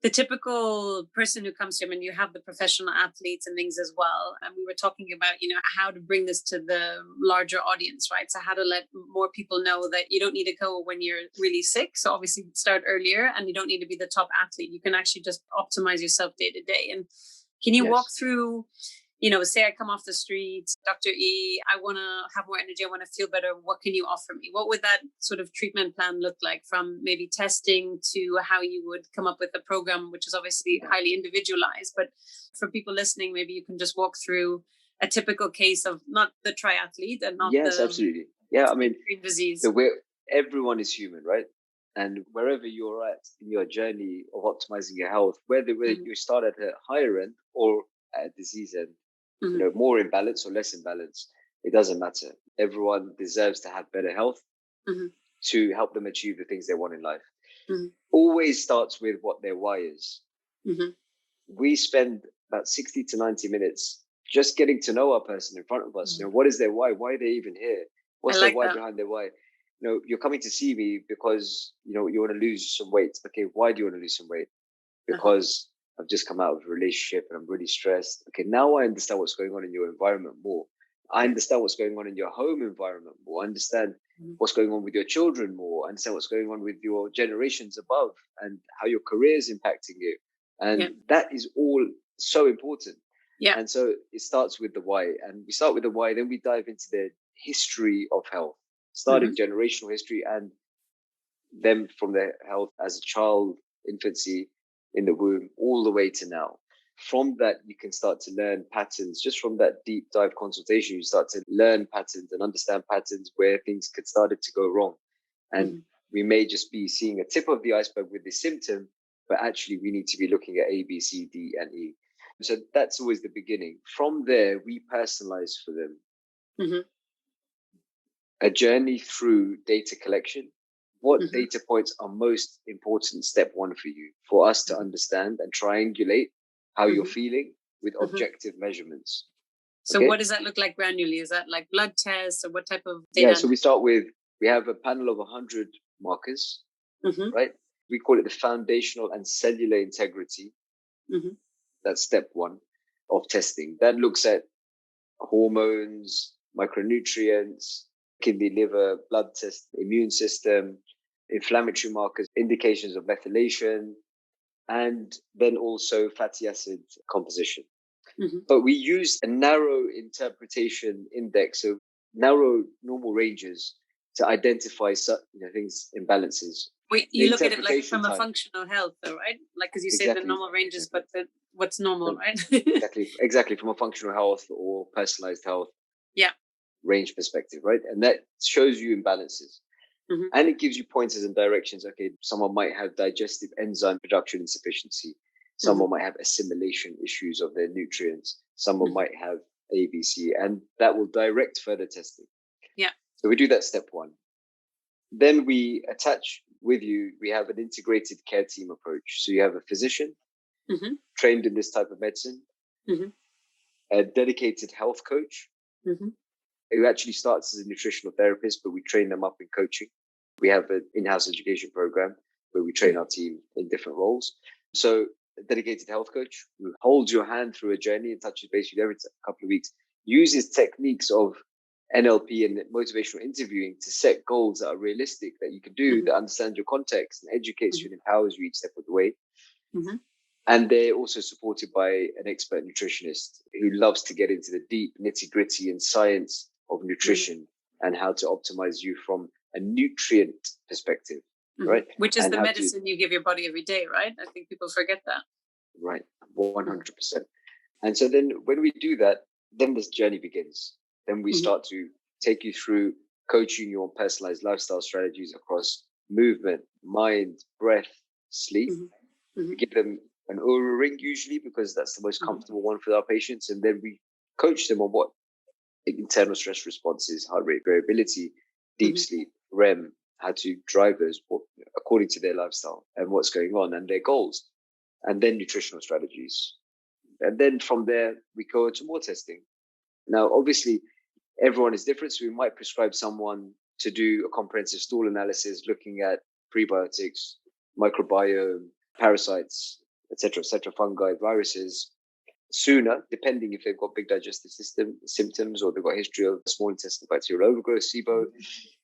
the typical person who comes to him, and you have the professional athletes and things as well. And we were talking about, how to bring this to the larger audience, right? So how to let more people know that you don't need to go when you're really sick. So obviously start earlier, and you don't need to be the top athlete. You can actually just optimize yourself day to day. And can you walk through, say I come off the street, Dr. E, I want to have more energy. I want to feel better. What can you offer me? What would that sort of treatment plan look like, from maybe testing to how you would come up with a program, which is obviously highly individualized. But for people listening, maybe you can just walk through a typical case of not the triathlete and not absolutely. Yeah, I mean, disease. Everyone is human, right? And wherever you're at in your journey of optimizing your health, whether you start at a higher end or at a disease end, more imbalance or less imbalance, it doesn't matter. Everyone deserves to have better health to help them achieve the things they want in life. Always starts with what their why is. We spend about 60 to 90 minutes just getting to know our person in front of us. What is their why? Why are they even here? What's their why behind their why? You're coming to see me because, you want to lose some weight. Okay, why do you want to lose some weight? Because I've just come out of a relationship and I'm really stressed. Okay, now I understand what's going on in your environment more. I understand what's going on in your home environment more. I understand what's going on with your children more. I understand what's going on with your generations above and how your career is impacting you. And that is all so important. Yeah. And so it starts with the why. And we start with the why, then we dive into the history of health, starting generational history and them from their health as a child, infancy, in the womb, all the way to now. From that, you can start to learn patterns. Just from that deep dive consultation, you start to learn patterns and understand patterns where things could started to go wrong. And we may just be seeing a tip of the iceberg with this symptom, but actually we need to be looking at A, B, C, D, and E. So that's always the beginning. From there, we personalize for them a journey through data collection. What data points are most important, step one for you, for us to understand and triangulate how you're feeling with objective measurements. So what does that look like granularly? Is that like blood tests, or what type of data? Yeah, so we have a panel of 100 markers, right? We call it the foundational and cellular integrity. That's step one of testing. That looks at hormones, micronutrients, kidney, liver, blood test, immune system, inflammatory markers, indications of methylation, and then also fatty acid composition. But we use a narrow interpretation index, so narrow normal ranges to identify things, imbalances. Wait, you look at it like from a functional health, though, right? Like, because you say the normal ranges, but what's normal, right? exactly, from a functional health or personalized health range perspective, right? And that shows you imbalances. And it gives you pointers and directions. Okay, someone might have digestive enzyme production insufficiency. Someone might have assimilation issues of their nutrients. Someone might have ABC, and that will direct further testing. Yeah. So we do that step one. Then we attach with you, we have an integrated care team approach. So you have a physician trained in this type of medicine, a dedicated health coach, who actually starts as a nutritional therapist, but we train them up in coaching. We have an in-house education program where we train our team in different roles. So a dedicated health coach who holds your hand through a journey and touches base with you every couple of weeks, uses techniques of NLP and motivational interviewing to set goals that are realistic, that you can do, that understand your context and educates you and empowers you each step of the way. And they're also supported by an expert nutritionist who loves to get into the deep nitty gritty and science of nutrition and how to optimize you from a nutrient perspective, right? Which is the medicine you give your body every day, right? I think people forget that. Right, 100%. And so then when we do that, then this journey begins. Then we start to take you through coaching you on personalized lifestyle strategies across movement, mind, breath, sleep. We give them an Oura ring usually because that's the most comfortable one for our patients. And then we coach them on what internal stress responses, heart rate variability, deep sleep, REM, how to drive those according to their lifestyle and what's going on and their goals, and then nutritional strategies. And then from there, we go into more testing. Now, obviously, everyone is different. So we might prescribe someone to do a comprehensive stool analysis, looking at prebiotics, microbiome, parasites, etc., fungi, viruses, sooner, depending if they've got big digestive system symptoms or they've got a history of small intestinal bacterial overgrowth, SIBO,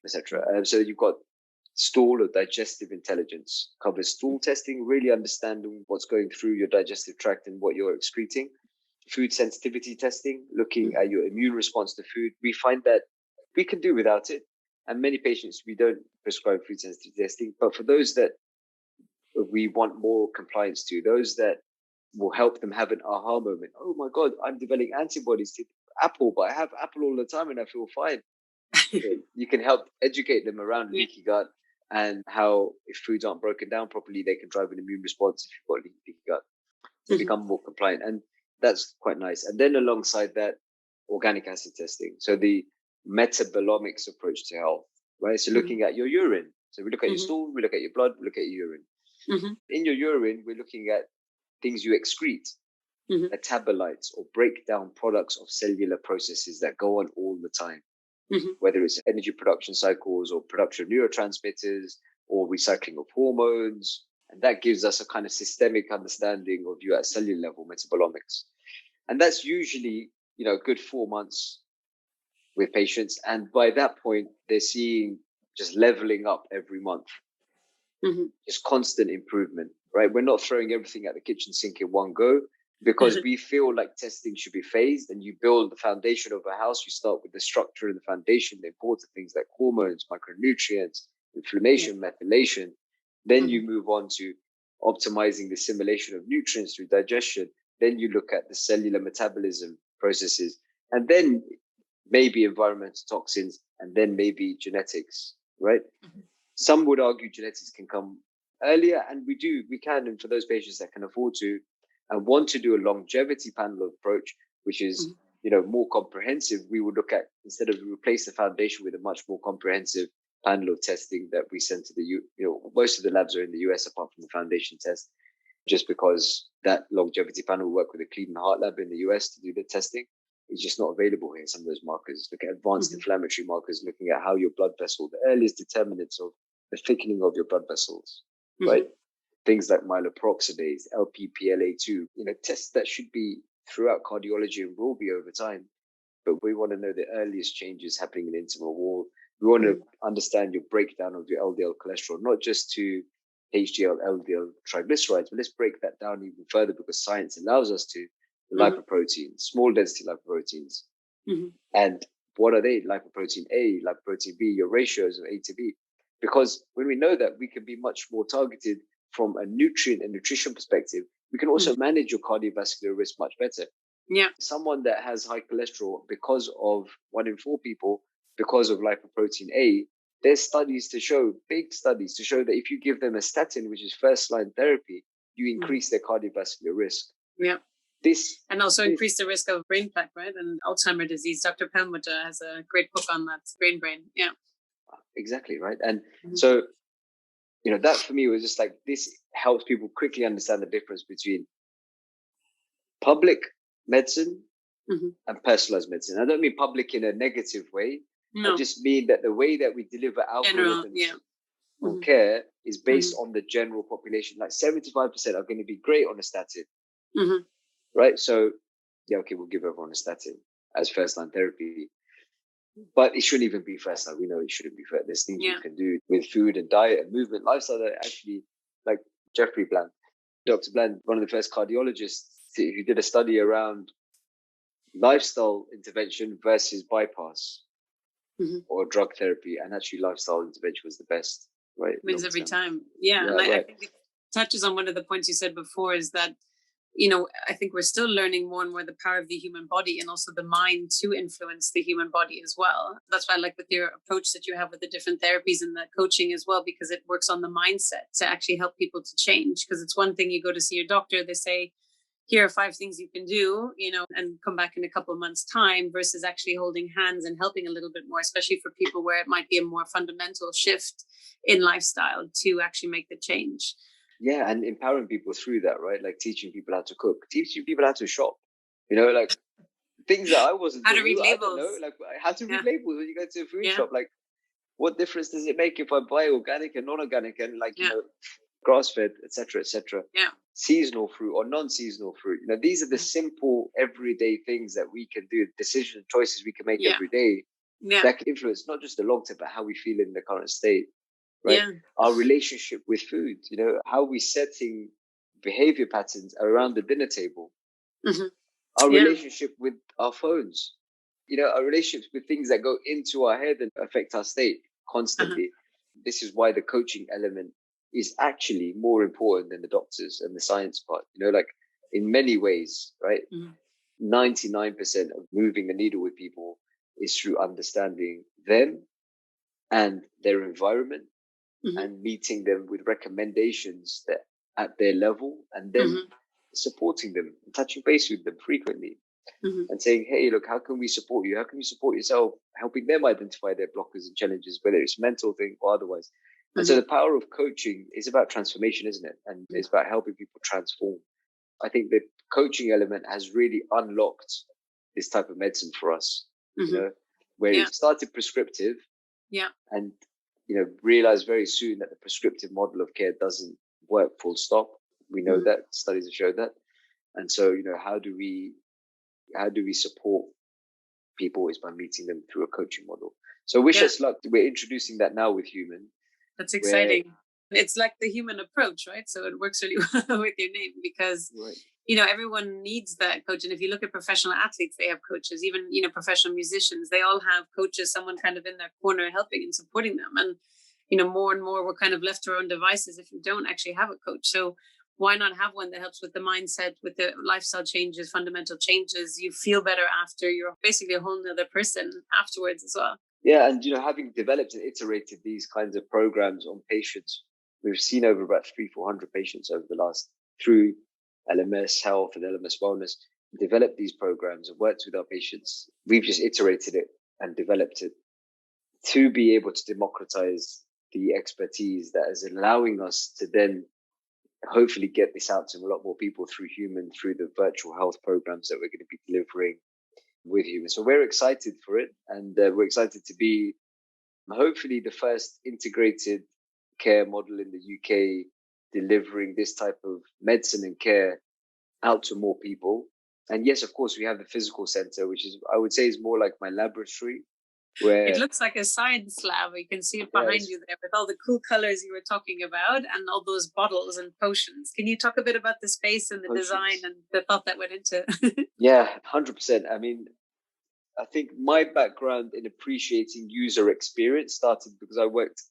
etc. So you've got stool or digestive intelligence, covers stool testing, really understanding what's going through your digestive tract and what you're excreting. Food sensitivity testing, looking at your immune response to food. We find that we can do without it. And many patients, we don't prescribe food sensitivity testing. But for those that we want more compliance to, those that will help them have an aha moment. Oh my God, I'm developing antibodies to apple, but I have apple all the time and I feel fine. You can help educate them around leaky gut and how if foods aren't broken down properly, they can drive an immune response if you've got leaky gut. So become more compliant. And that's quite nice. And then alongside that, organic acid testing. So the metabolomics approach to health, right? So looking at your urine. So we look at your stool, we look at your blood, we look at your urine. In your urine, we're looking at things you excrete, metabolites or breakdown products of cellular processes that go on all the time, whether it's energy production cycles or production of neurotransmitters or recycling of hormones. And that gives us a kind of systemic understanding of you at cellular level, metabolomics. And that's usually, a good 4 months with patients. And by that point, they're seeing just leveling up every month. Just constant improvement, right? We're not throwing everything at the kitchen sink in one go because we feel like testing should be phased, and you build the foundation of a house. You start with the structure and the foundation, the important things like hormones, micronutrients, inflammation, methylation. Then you move on to optimizing the assimilation of nutrients through digestion. Then you look at the cellular metabolism processes, and then maybe environmental toxins, and then maybe genetics, right? Some would argue genetics can come earlier, and we can. And for those patients that can afford to and want to do a longevity panel approach, which is, more comprehensive, we would look at, instead of replace the foundation with a much more comprehensive panel of testing that we send to most of the labs are in the US apart from the foundation test, just because that longevity panel will work with a clean heart lab in the US to do the testing. It's just not available here. Some of those markers, look at advanced inflammatory markers, looking at how your blood vessel, the earliest determinants of the thickening of your blood vessels, right? Things like myeloperoxidase, LPPLA2, tests that should be throughout cardiology and will be over time. But we want to know the earliest changes happening in the intimal wall. We want to understand your breakdown of your LDL cholesterol, not just to HDL, LDL, triglycerides, but let's break that down even further because science allows us to. Lipoproteins, small density lipoproteins. And what are they? Lipoprotein A, lipoprotein B, your ratios of A to B. Because when we know that, we can be much more targeted from a nutrient and nutrition perspective. We can also manage your cardiovascular risk much better. Yeah. Someone that has high cholesterol, because of 1 in 4 people, because of lipoprotein A, there's big studies to show that if you give them a statin, which is first line therapy, you increase their cardiovascular risk. Yeah. And also increase the risk of brain plaque, right? And Alzheimer's disease. Dr. Perlmutter has a great book on that, brain. Yeah. Exactly, right? And so, that for me was just like, this helps people quickly understand the difference between public medicine and personalized medicine. I don't mean public in a negative way. No. I just mean that the way that we deliver algorithms on care is based on the general population. Like 75% are going to be great on a statin, right? So, yeah, okay, we'll give everyone a statin as first-line therapy. But it shouldn't even be first line. We know it shouldn't be first. There's things you can do with food and diet and movement, lifestyle that actually, like Jeffrey Bland, Dr. Bland, one of the first cardiologists who did a study around lifestyle intervention versus bypass or drug therapy, and actually lifestyle intervention was the best, right? Wins every time. Yeah. And I think it touches on one of the points you said before, is that, you know, I think we're still learning more and more the power of the human body and also the mind to influence the human body as well. That's why I like with your approach that you have with the different therapies and the coaching as well, because it works on the mindset to actually help people to change. Because it's one thing you go to see your doctor, they say, here are 5 things you can do, you know, and come back in a couple of months' time, versus actually holding hands and helping a little bit more, especially for people where it might be a more fundamental shift in lifestyle to actually make the change. Yeah, and empowering people through that, right? Like teaching people how to cook, teaching people how to shop, you know, like things that I wasn't how to read labels. I don't know, like how to read labels when you go to a food shop. Like, what difference does it make if I buy organic and non-organic and like, you know, grass-fed, etc., etc. Seasonal fruit or non-seasonal fruit. You know, these are the simple everyday things that we can do, decision choices we can make every day that can influence not just the long term, but how we feel in the current state. Right? Our relationship with food, you know, how we setting behavior patterns around the dinner table. Our relationship with our phones, you know, our relationships with things that go into our head and affect our state constantly. This is why the coaching element is actually more important than the doctors and the science part, you know, like in many ways, right? 99% of moving the needle with people is through understanding them and their environment and meeting them with recommendations that at their level, and then supporting them, touching base with them frequently and saying, hey, look, how can we support you? How can you support yourself? Helping them identify their blockers and challenges, whether it's mental thing or otherwise. And so the power of coaching is about transformation, isn't it? And it's about helping people transform. I think the coaching element has really unlocked this type of medicine for us, you know, where it started prescriptive and, you know, realized very soon that the prescriptive model of care doesn't work full stop. We know that, studies have showed that. And so, you know, how do we support people is by meeting them through a coaching model. So wish us luck. We're introducing that now with HUM2N. That's exciting. It's like the human approach, right? So it works really well with your name because, you know, everyone needs that coach. And if you look at professional athletes, they have coaches, even, you know, professional musicians, they all have coaches, someone kind of in their corner helping and supporting them. And, you know, more and more we're kind of left to our own devices if you don't actually have a coach. So why not have one that helps with the mindset, with the lifestyle changes, fundamental changes? You feel better after. You're basically a whole nother person afterwards as well. Yeah. And, you know, having developed and iterated these kinds of programs on patients, we've seen over about 300-400 patients over the last, through LMS Health and LMS Wellness, developed these programs and worked with our patients. We've just iterated it and developed it to be able to democratize the expertise that is allowing us to then hopefully get this out to a lot more people through HUM2N, through the virtual health programs that we're going to be delivering with HUM2N. So we're excited for it, and we're excited to be hopefully the first integrated care model in the UK delivering this type of medicine and care out to more people. And yes, of course, we have the physical center, which is, I would say, is more like my laboratory. Where it looks like a science lab. You can see it behind you there with all the cool colors you were talking about and all those bottles and potions. Can you talk a bit about the space and the design and the thought that went into it? Yeah, 100%. I mean, I think my background in appreciating user experience started because I worked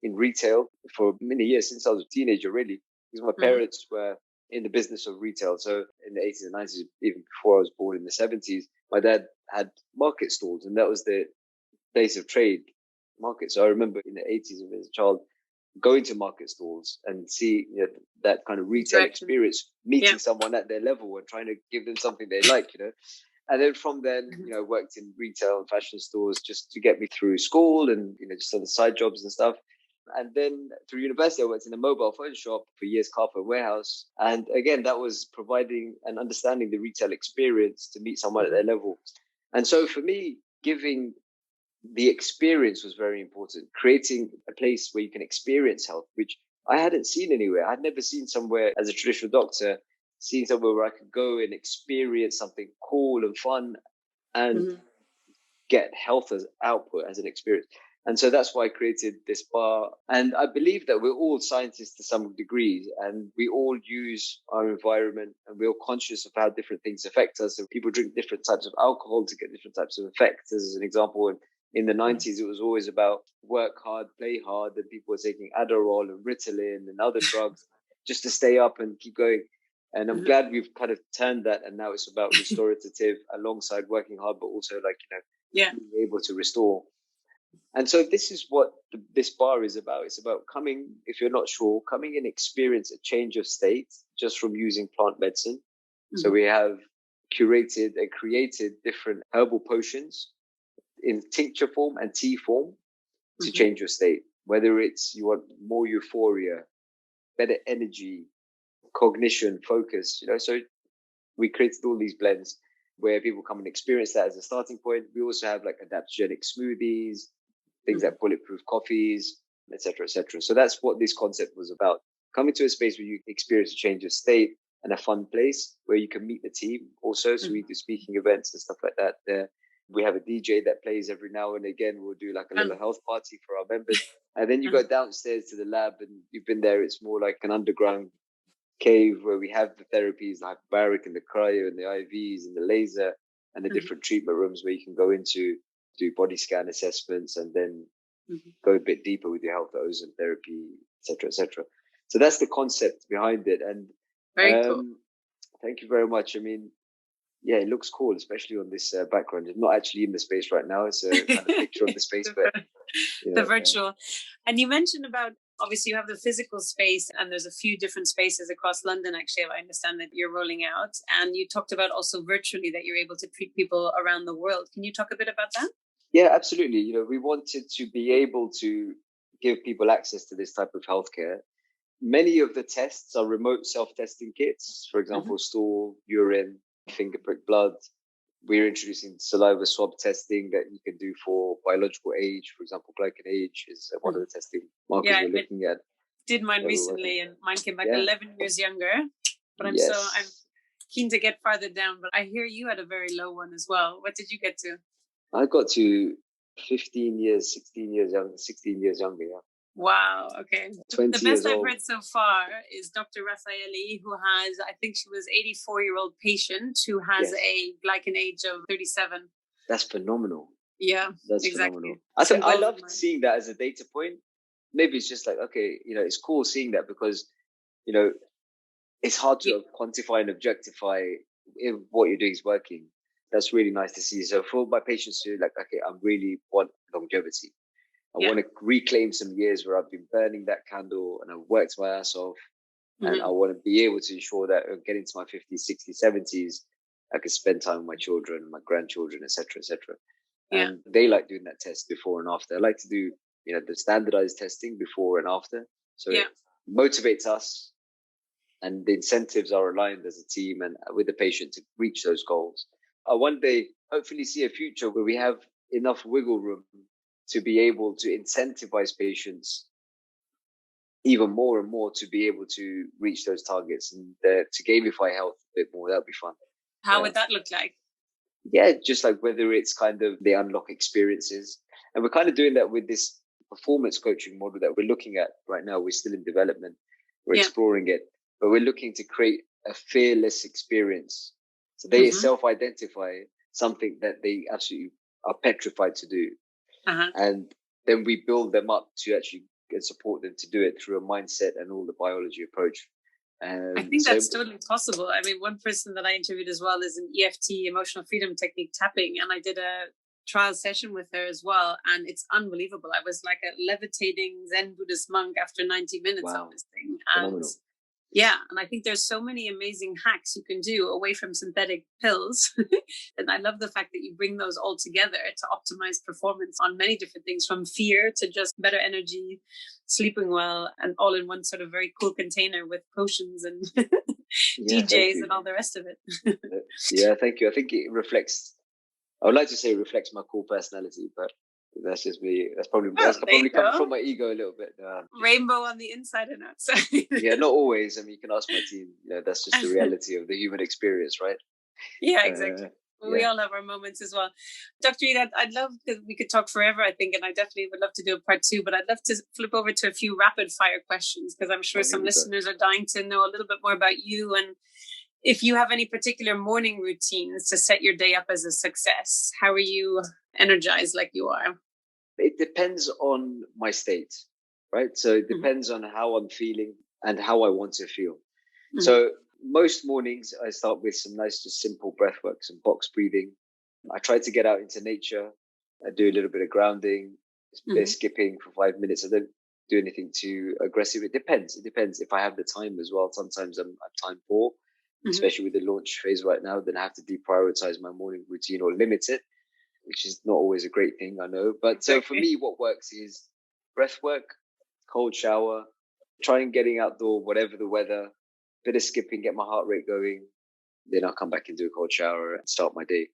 in retail for many years since I was a teenager, really, because my parents were in the business of retail. So in the 80s and 90s, even before I was born in the 70s, my dad had market stalls, and that was the place of trade market. So I remember in the 80s as a child going to market stalls and see, you know, that kind of retail experience, meeting someone at their level and trying to give them something they like, you know. And then from then, you know, worked in retail and fashion stores just to get me through school and, you know, just other side jobs and stuff. And then through university, I worked in a mobile phone shop for years, car phone warehouse. And again, that was providing and understanding the retail experience to meet someone at their level. And so for me, giving the experience was very important. Creating a place where you can experience health, which I hadn't seen anywhere. I'd never seen somewhere as a traditional doctor, seen somewhere where I could go and experience something cool and fun and get health as output, as an experience. And so that's why I created this bar. And I believe that we're all scientists to some degree, and we all use our environment, and we're all conscious of how different things affect us. So people drink different types of alcohol to get different types of effects. As an example, in the 90s, it was always about work hard, play hard, and people were taking Adderall and Ritalin and other drugs just to stay up and keep going. And I'm glad we've kind of turned that, and now it's about restorative alongside working hard, but also being able to restore. And so this is what this bar is about. It's about coming, if you're not sure, coming and experience a change of state just from using plant medicine. So we have curated and created different herbal potions in tincture form and tea form to change your state. Whether it's you want more euphoria, better energy, cognition, focus, so we created all these blends where people come and experience that as a starting point. We also have like adaptogenic smoothies, things like bulletproof coffees, etc., etc. So that's what this concept was about. Coming to a space where you experience a change of state and a fun place where you can meet the team also. So we do speaking events and stuff like that there. We have a DJ that plays every now and again. We'll do like a little health party for our members. And then you go downstairs to the lab, and you've been there. It's more like an underground cave where we have the therapies, the hyperbaric and the cryo and the IVs and the laser and the different treatment rooms where you can go into, do body scan assessments, and then go a bit deeper with your health, ozone therapy, etc., etc. So that's the concept behind it. And very cool. Thank you very much. I mean, yeah, it looks cool, especially on this background. It's not actually in the space right now. It's a kind of picture of the space, but the virtual. And you mentioned about, obviously you have the physical space, and there's a few different spaces across London, actually, I understand that you're rolling out. And you talked about also virtually that you're able to treat people around the world. Can you talk a bit about that? Yeah, absolutely. We wanted to be able to give people access to this type of healthcare. Many of the tests are remote self-testing kits, for example, stool, urine, finger prick blood. We're introducing saliva swab testing that you can do for biological age. For example, glycan age is one of the testing markers we're looking at. Did mine recently, and mine came back 11 years younger. But I'm keen to get farther down. But I hear you had a very low one as well. What did you get to? I got to 16 years younger, yeah. Wow, okay. 20 the best I've heard so far is Dr. Raffaelli, who has, I think she was 84-year-old patient who has a glycan age of 37. That's phenomenal. Yeah, that's exactly. Phenomenal. I love seeing that as a data point. Maybe it's just like, okay, it's cool seeing that because, it's hard to quantify and objectify if what you're doing is working. That's really nice to see. So for my patients who like, okay, I really want longevity. I want to reclaim some years where I've been burning that candle and I've worked my ass off. And I want to be able to ensure that getting to my 50s, 60s, 70s, I can spend time with my children, my grandchildren, etc., etc. And they like doing that test before and after. I like to do, the standardized testing before and after. So it motivates us, and the incentives are aligned as a team and with the patient to reach those goals. I one day hopefully see a future where we have enough wiggle room to be able to incentivize patients even more and more to be able to reach those targets and to gamify health a bit more. That would be fun. How would that look like? Yeah, just like whether it's kind of they unlock experiences. And we're kind of doing that with this performance coaching model that we're looking at right now. We're still in development. We're exploring it, but we're looking to create a fearless experience. So they self-identify something that they absolutely are petrified to do. And then we build them up to actually support them to do it through a mindset and all the biology approach. I think that's totally possible. I mean, one person that I interviewed as well is an EFT, emotional freedom technique tapping. And I did a trial session with her as well. And it's unbelievable. I was like a levitating Zen Buddhist monk after 90 minutes of this thing. And Yeah, and I think there's so many amazing hacks you can do away from synthetic pills. And I love the fact that you bring those all together to optimize performance on many different things, from fear to just better energy, sleeping well, and all in one sort of very cool container with potions and Yeah, thank DJs you. and all the rest of it. Yeah, thank you. I think it reflects. I would like to say it reflects my cool personality, but that's just me. That's Well, there probably you coming go. from my ego a little bit. Rainbow on the inside and outside. Yeah, not always. I mean, you can ask my team. That's just the reality of the human experience, right? Yeah, Uh, exactly. We yeah, all have our moments as well. Dr. Enayat, I'd love, because we could talk forever, I think, and I definitely would love to do a part two, but I'd love to flip over to a few rapid fire questions, because I'm sure here some we go. listeners are dying to know a little bit more about you, and if you have any particular morning routines to set your day up as a success. How are you energized like you are? It depends on my state, right? So it Mm-hmm. depends on how I'm feeling and how I want to feel. Mm-hmm. So most mornings I start with some nice, just simple breath work, some box breathing. I try to get out into nature. I do a little bit of grounding, a bit of skipping for 5 minutes. I don't do anything too aggressive. It depends. It depends if I have the time as well. Sometimes I'm time poor, especially with the launch phase right now. Then I have to deprioritize my morning routine or limit it, which is not always a great thing, I know. But so for me, what works is breath work, cold shower, trying getting outdoor, whatever the weather, bit of skipping, get my heart rate going. Then I'll come back and do a cold shower and start my day.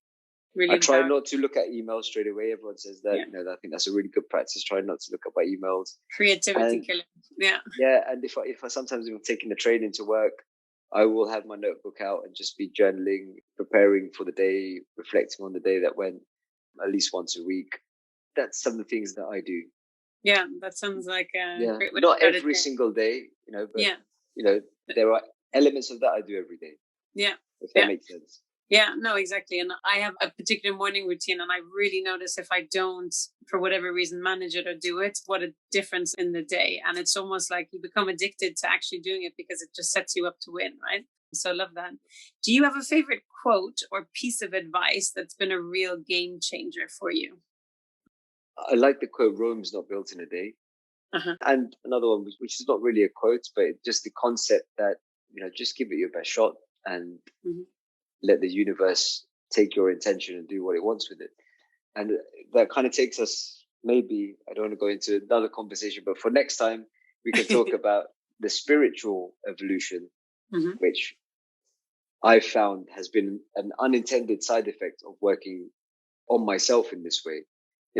Really I try empowering. not to look at emails straight away. Everyone says that, I think that's a really good practice. Try not to look at my emails. Creativity And killer. Yeah. yeah, and if I sometimes if I'm taking the train into work, I will have my notebook out and just be journaling, preparing for the day, reflecting on the day that went at least once a week. That's some of the things that I do. Yeah, that sounds like a great way Not to start every it. single day, but Yeah. there are elements of that I do every day. Yeah. If that makes sense. Yeah, no, exactly. And I have a particular morning routine, and I really notice if I don't, for whatever reason, manage it or do it, what a difference in the day. And it's almost like you become addicted to actually doing it because it just sets you up to win, right? So I love that. Do you have a favorite quote or piece of advice that's been a real game changer for you? I like the quote, Rome's not built in a day. Uh-huh. And another one, which is not really a quote, but just the concept that, just give it your best shot and let the universe take your intention and do what it wants with it. And that kind of takes us, maybe, I don't want to go into another conversation, but for next time, we can talk about the spiritual evolution, which I found has been an unintended side effect of working on myself in this way.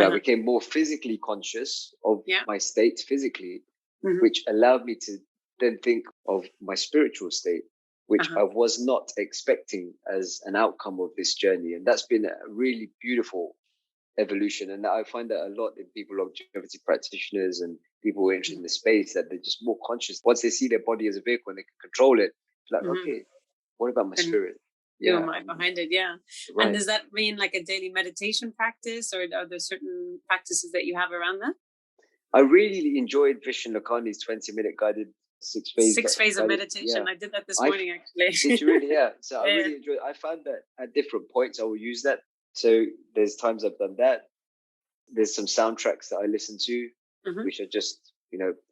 I became more physically conscious of my state physically, which allowed me to then think of my spiritual state, which I was not expecting as an outcome of this journey. And that's been a really beautiful evolution. And I find that a lot in people, longevity practitioners and people who are interested in the space, that they're just more conscious. Once they see their body as a vehicle and they can control it, like, okay, what about my spirit? Who am I behind it? Yeah. Right. And does that mean like a daily meditation practice, or are there certain practices that you have around that? I really enjoyed Vishen Lakhani's 20-minute guided six phase of meditation. I did that this morning, actually. Did you really? Yeah. So I really enjoyed it. I found that at different points I will use that. So there's times I've done that. There's some soundtracks that I listen to, which are just,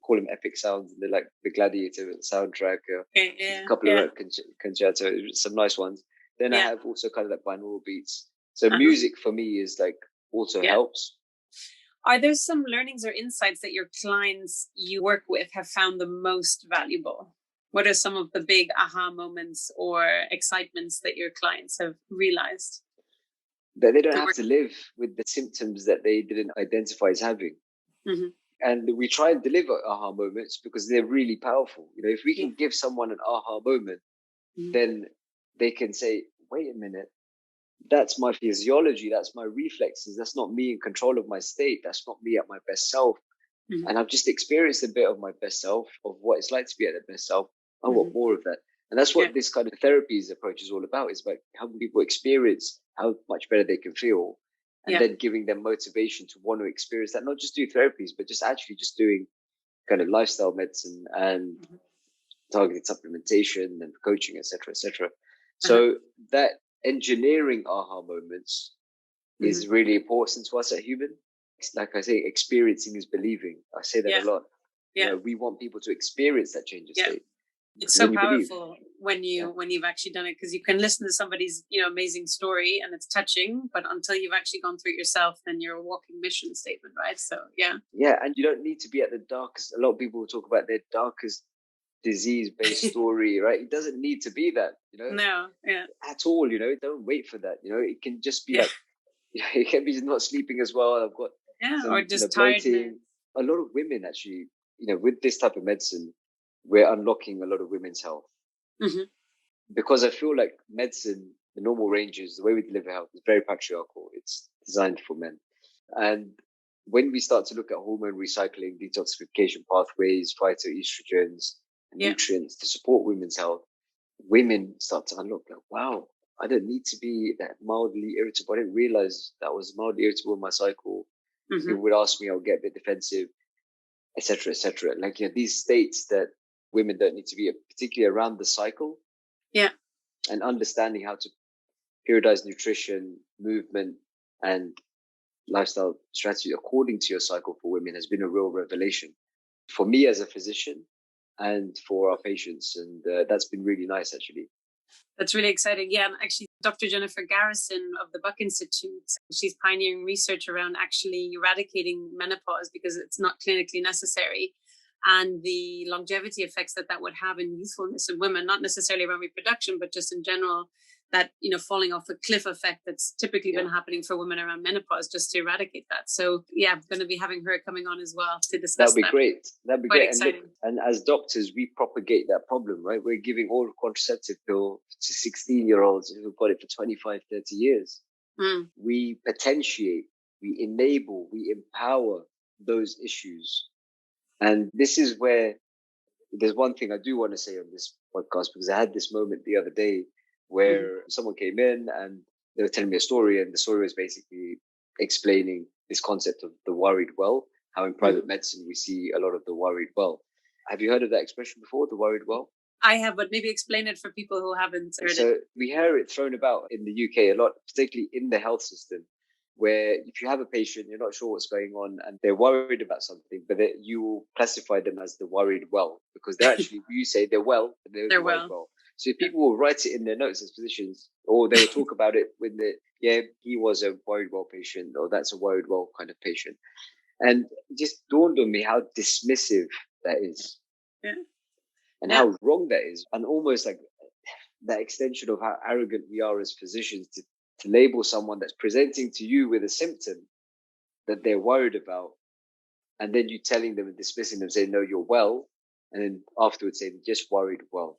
call them epic sounds. They're like the Gladiator soundtrack, a couple of concerto, some nice ones. Then I have also kind of like binaural beats. So music for me is like also helps. Are there some learnings or insights that your clients you work with have found the most valuable? What are some of the big aha moments or excitements that your clients have realized? That they don't have to live with the symptoms that they didn't identify as having. And we try and deliver aha moments because they're really powerful. If we can give someone an aha moment, then they can say, wait a minute, that's my physiology, that's my reflexes, that's not me in control of my state, that's not me at my best self. And I've just experienced a bit of my best self, of what it's like to be at their best self. I want more of that. And that's what this kind of therapies approach is all about, is about helping people experience how much better they can feel, and then giving them motivation to want to experience that, not just do therapies, but just actually just doing kind of lifestyle medicine and targeted supplementation and coaching, etc., etc. So that engineering aha moments is really important to us at Human. Like I say, experiencing is believing. I say that a lot. We want people to experience that change of state. It's so when you believe. powerful when you've actually done it, because you can listen to somebody's amazing story and it's touching, but until you've actually gone through it yourself, then you're a walking mission statement, right? So Yeah, and you don't need to be at the darkest. A lot of people talk about their darkest disease-based story, right? It doesn't need to be that, No, at all. Don't wait for that. It can just be like, it can be not sleeping as well. I've got some, or just bloating. tiredness. A lot of women actually, with this type of medicine, we're unlocking a lot of women's health. Mm-hmm. Because I feel like medicine, the normal ranges, the way we deliver health is very patriarchal. It's designed for men. And when we start to look at hormone recycling, detoxification pathways, phytoestrogens, nutrients to support women's health, women start to unlock like, wow, I don't need to be that mildly irritable. I didn't realize that I was mildly irritable in my cycle. Mm-hmm. People would ask me, I'll get a bit defensive, etc., etc. Like, these states that women don't need to be, particularly around the cycle. Yeah. And understanding how to periodize nutrition, movement, and lifestyle strategy according to your cycle for women has been a real revelation for me as a physician and for our patients. And that's been really nice, actually. That's really exciting. Yeah, and actually, Dr. Jennifer Garrison of the Buck Institute, she's pioneering research around actually eradicating menopause because it's not clinically necessary, and the longevity effects that would have in youthfulness in women, not necessarily around reproduction, but just in general, that, falling off a cliff effect that's typically been happening for women around menopause, just to eradicate that. So I'm going to be having her coming on as well to discuss that. That'd be great. That'd be quite great. exciting. And as doctors, we propagate that problem, right? We're giving oral contraceptive pill to 16-year-olds who've got it for 25, 30 years. Mm. We potentiate, we enable, we empower those issues. And this is where there's one thing I do want to say on this podcast, because I had this moment the other day where someone came in and they were telling me a story, and the story was basically explaining this concept of the worried well, how in private medicine we see a lot of the worried well. Have you heard of that expression before, the worried well? I have, but maybe explain it for people who haven't heard it. So we hear it thrown about in the UK a lot, particularly in the health system, where if you have a patient, you're not sure what's going on and they're worried about something, but you will classify them as the worried well, because they're actually, you say they're well, they're worried well. So people will write it in their notes as physicians, or they will talk about it when he was a worried well patient, or that's a worried well kind of patient. And it just dawned on me how dismissive that is. Yeah. And how wrong that is. And almost like that extension of how arrogant we are as physicians to label someone that's presenting to you with a symptom that they're worried about, and then you telling them and dismissing them, saying, no, you're well, and then afterwards saying, just worried well.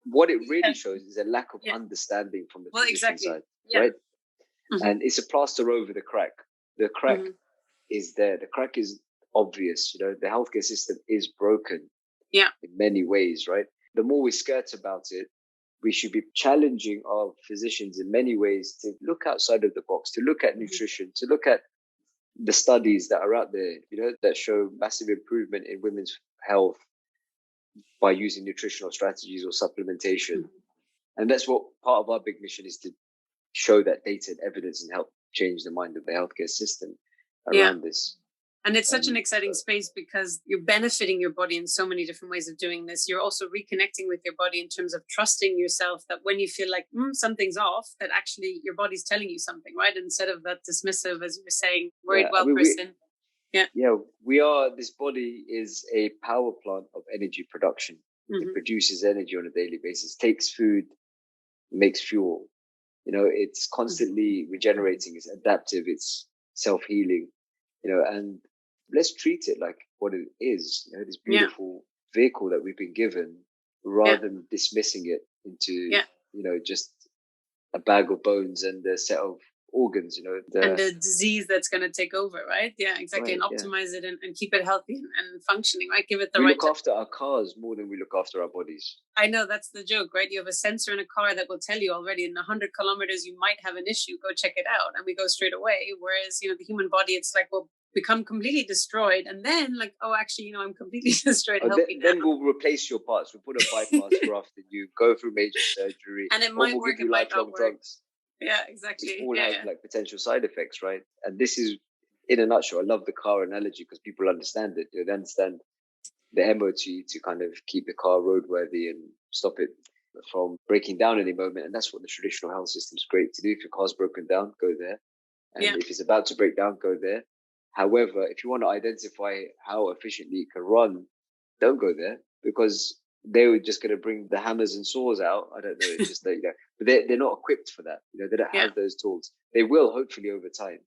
What it really shows is a lack of understanding from the physician side, right? Mm-hmm. And it's a plaster over the crack. The crack is there. The crack is obvious. The healthcare system is broken in many ways, right? The more we skirt about it, we should be challenging our physicians in many ways to look outside of the box, to look at nutrition, to look at the studies that are out there, that show massive improvement in women's health by using nutritional strategies or supplementation. And that's what part of our big mission is, to show that data and evidence and help change the mind of the healthcare system around this. And it's such an exciting space because you're benefiting your body in so many different ways of doing this. You're also reconnecting with your body in terms of trusting yourself, that when you feel like something's off, that actually your body's telling you something, right? Instead of that dismissive, as you were saying, worried person. This body is a power plant of energy production. It produces energy on a daily basis, takes food, makes fuel. It's constantly regenerating, it's adaptive, it's self-healing, and let's treat it like what it is, this beautiful vehicle that we've been given, rather than dismissing it into, just a bag of bones and a set of organs, and the disease that's going to take over, right? Yeah, exactly. Right, and optimize it and keep it healthy and functioning, right? Give it the right. We look after our cars more than we look after our bodies. I know, that's the joke, right? You have a sensor in a car that will tell you already in 100 kilometers you might have an issue, go check it out, and we go straight away. Whereas, the human body, it's like, well, become completely destroyed, and then like, oh, actually, I'm completely destroyed. Then we'll replace your parts. We'll put a bypass graft in you, go through major surgery, and it might work, give you lifelong drugs. Yeah, exactly. It all has like potential side effects, right? And this is, in a nutshell, I love the car analogy because people understand it. They understand the MOT to kind of keep the car roadworthy and stop it from breaking down any moment. And that's what the traditional health system is great to do. If your car's broken down, go there. And if it's about to break down, go there. However, if you want to identify how efficiently it can run, don't go there, because they were just going to bring the hammers and saws out. I don't know. It's just that, but they're not equipped for that. They don't have those tools. They will hopefully over time,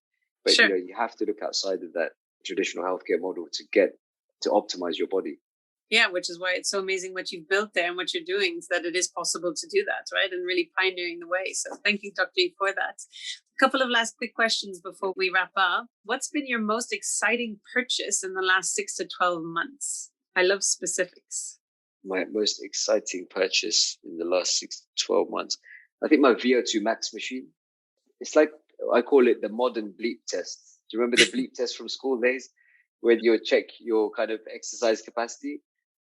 but you have to look outside of that traditional healthcare model to optimize your body. Yeah, which is why it's so amazing what you've built there and what you're doing, so that it is possible to do that, right? And really pioneering the way. So thank you, Dr. E, for that. A couple of last quick questions before we wrap up. What's been your most exciting purchase in the last 6 to 12 months? I love specifics. My most exciting purchase in the last 6 to 12 months, I think my VO2 max machine. It's like, I call it the modern bleep test. Do you remember the bleep test from school days, where you check your kind of exercise capacity?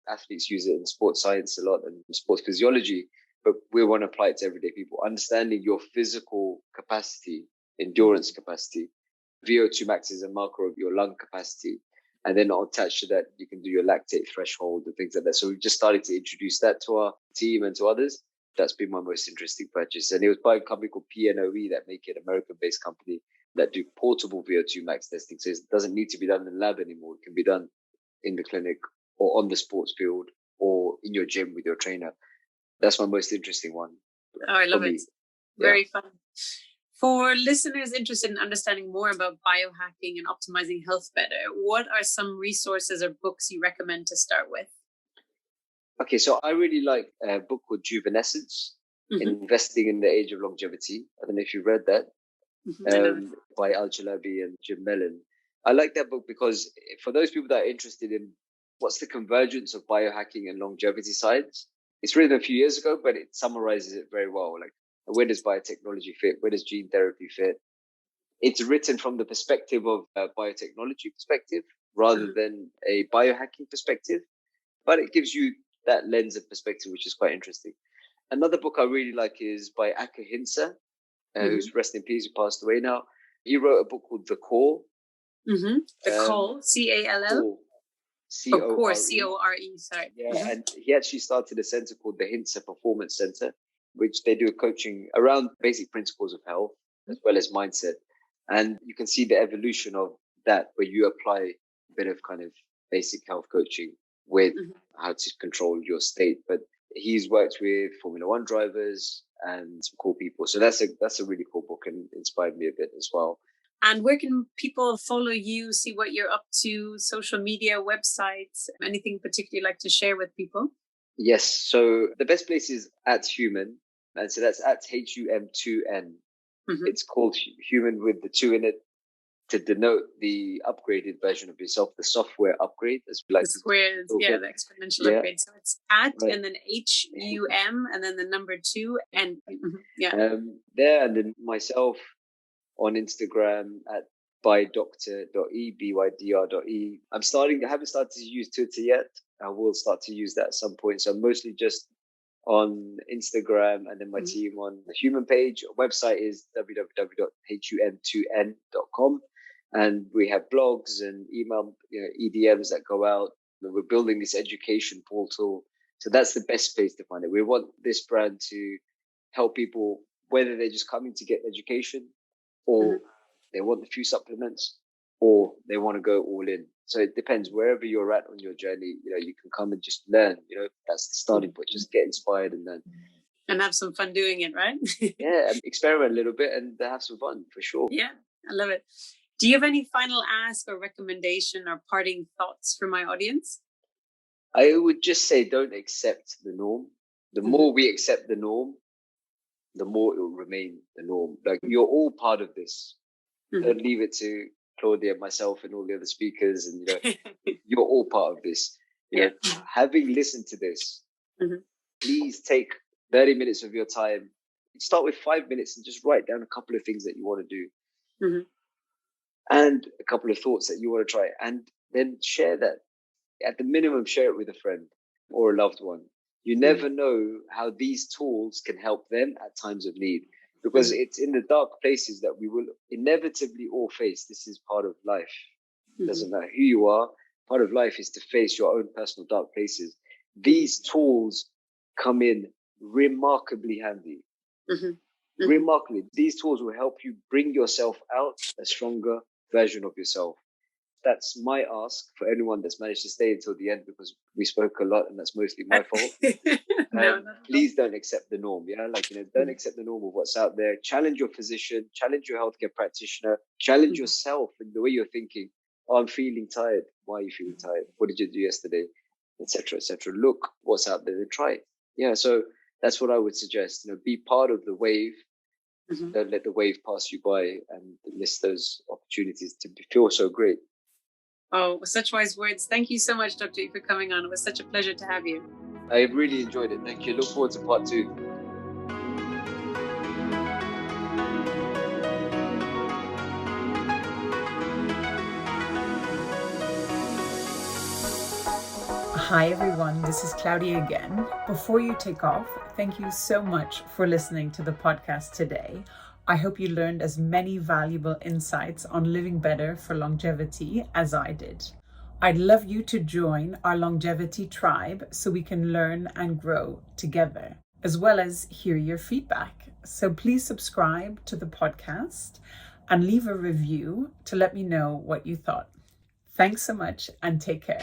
Athletes use it in sports science a lot and sports physiology, but we want to apply it to everyday people. Understanding your physical capacity, endurance capacity. VO2 max is a marker of your lung capacity. And then attached to that, you can do your lactate threshold and things like that. So we've just started to introduce that to our team and to others. That's been my most interesting purchase. And it was by a company called PNOE that make it, an American-based company that do portable VO2 max testing. So it doesn't need to be done in the lab anymore. It can be done in the clinic or on the sports field or in your gym with your trainer. That's my most interesting one. Oh, I love it. Very fun. For listeners interested in understanding more about biohacking and optimizing health better, what are some resources or books you recommend to start with? Okay, so I really like a book called Juvenescence, Investing in the Age of Longevity. I don't know if you read that, by Al-Chalabi and Jim Mellon. I like that book because for those people that are interested in what's the convergence of biohacking and longevity science, it's written a few years ago, but it summarizes it very well. Like, where does biotechnology fit? Where does gene therapy fit? It's written from the perspective of a biotechnology perspective rather than a biohacking perspective, but it gives you that lens of perspective, which is quite interesting. Another book I really like is by Aka Hinsa, who's rest in peace, who passed away now. He wrote a book called The Core. The Call, C-A-L-L? C-O-R-E. C-O-R-E, sorry. Yeah, and he actually started a center called the Hinsa Performance Center, which they do coaching around basic principles of health as well as mindset. And you can see the evolution of that, where you apply a bit of kind of basic health coaching with how to control your state. But he's worked with Formula One drivers and some cool people. So that's a really cool book and inspired me a bit as well. And where can people follow you, see what you're up to, social media, websites, anything particularly you'd like to share with people? Yes. So the best place is at Human. And so that's at HUM2N. It's called Human with the 2 in it to denote the upgraded version of yourself, the software upgrade, as we like the squares, the exponential upgrade. So it's at and then HUM and then the number 2 and there, and then myself on Instagram at bydr.e, bydr.e. I haven't started to use Twitter yet. I will start to use that at some point. So I'm mostly just on Instagram, and then my team on the Human page. Our website is www.hum2n.com. And we have blogs and email EDMs that go out. We're building this education portal. So that's the best place to find it. We want this brand to help people, whether they're just coming to get education or they want a few supplements or they want to go all in. So it depends wherever you're at on your journey. You can come and just learn. That's the starting point. Just get inspired and learn. And have some fun doing it, right? Yeah, experiment a little bit and have some fun for sure. Yeah, I love it. Do you have any final ask or recommendation or parting thoughts for my audience? I would just say don't accept the norm. The more we accept the norm, the more it will remain the norm. Like, you're all part of this. Don't leave it to Claudia, myself, and all the other speakers. And you're all part of this. Having listened to this, please take 30 minutes of your time. Start with 5 minutes and just write down a couple of things that you want to do. And a couple of thoughts that you want to try, and then share that. At the minimum, share it with a friend or a loved one. You never know how these tools can help them at times of need, because it's in the dark places that we will inevitably all face. This is part of life. It doesn't matter who you are, part of life is to face your own personal dark places. These tools come in remarkably handy. Remarkably, these tools will help you bring yourself out a stronger version of yourself. That's my ask for anyone that's managed to stay until the end, because we spoke a lot and that's mostly my fault. Please don't accept the norm. Yeah. Don't accept the norm of what's out there. Challenge your physician, challenge your healthcare practitioner, challenge yourself in the way you're thinking. Oh, I'm feeling tired. Why are you feeling tired? What did you do yesterday? Etc. Etc. Look what's out there and try it. Yeah. So that's what I would suggest. Be part of the wave. Don't let the wave pass you by, and miss those opportunities to feel so great. Oh, such wise words. Thank you so much, Dr. E, for coming on. It was such a pleasure to have you. I really enjoyed it. Thank you. Look forward to part 2. Hi everyone, this is Claudia again. Before you take off, thank you so much for listening to the podcast today. I hope you learned as many valuable insights on living better for longevity as I did. I'd love you to join our longevity tribe so we can learn and grow together, as well as hear your feedback. So please subscribe to the podcast and leave a review to let me know what you thought. Thanks so much and take care.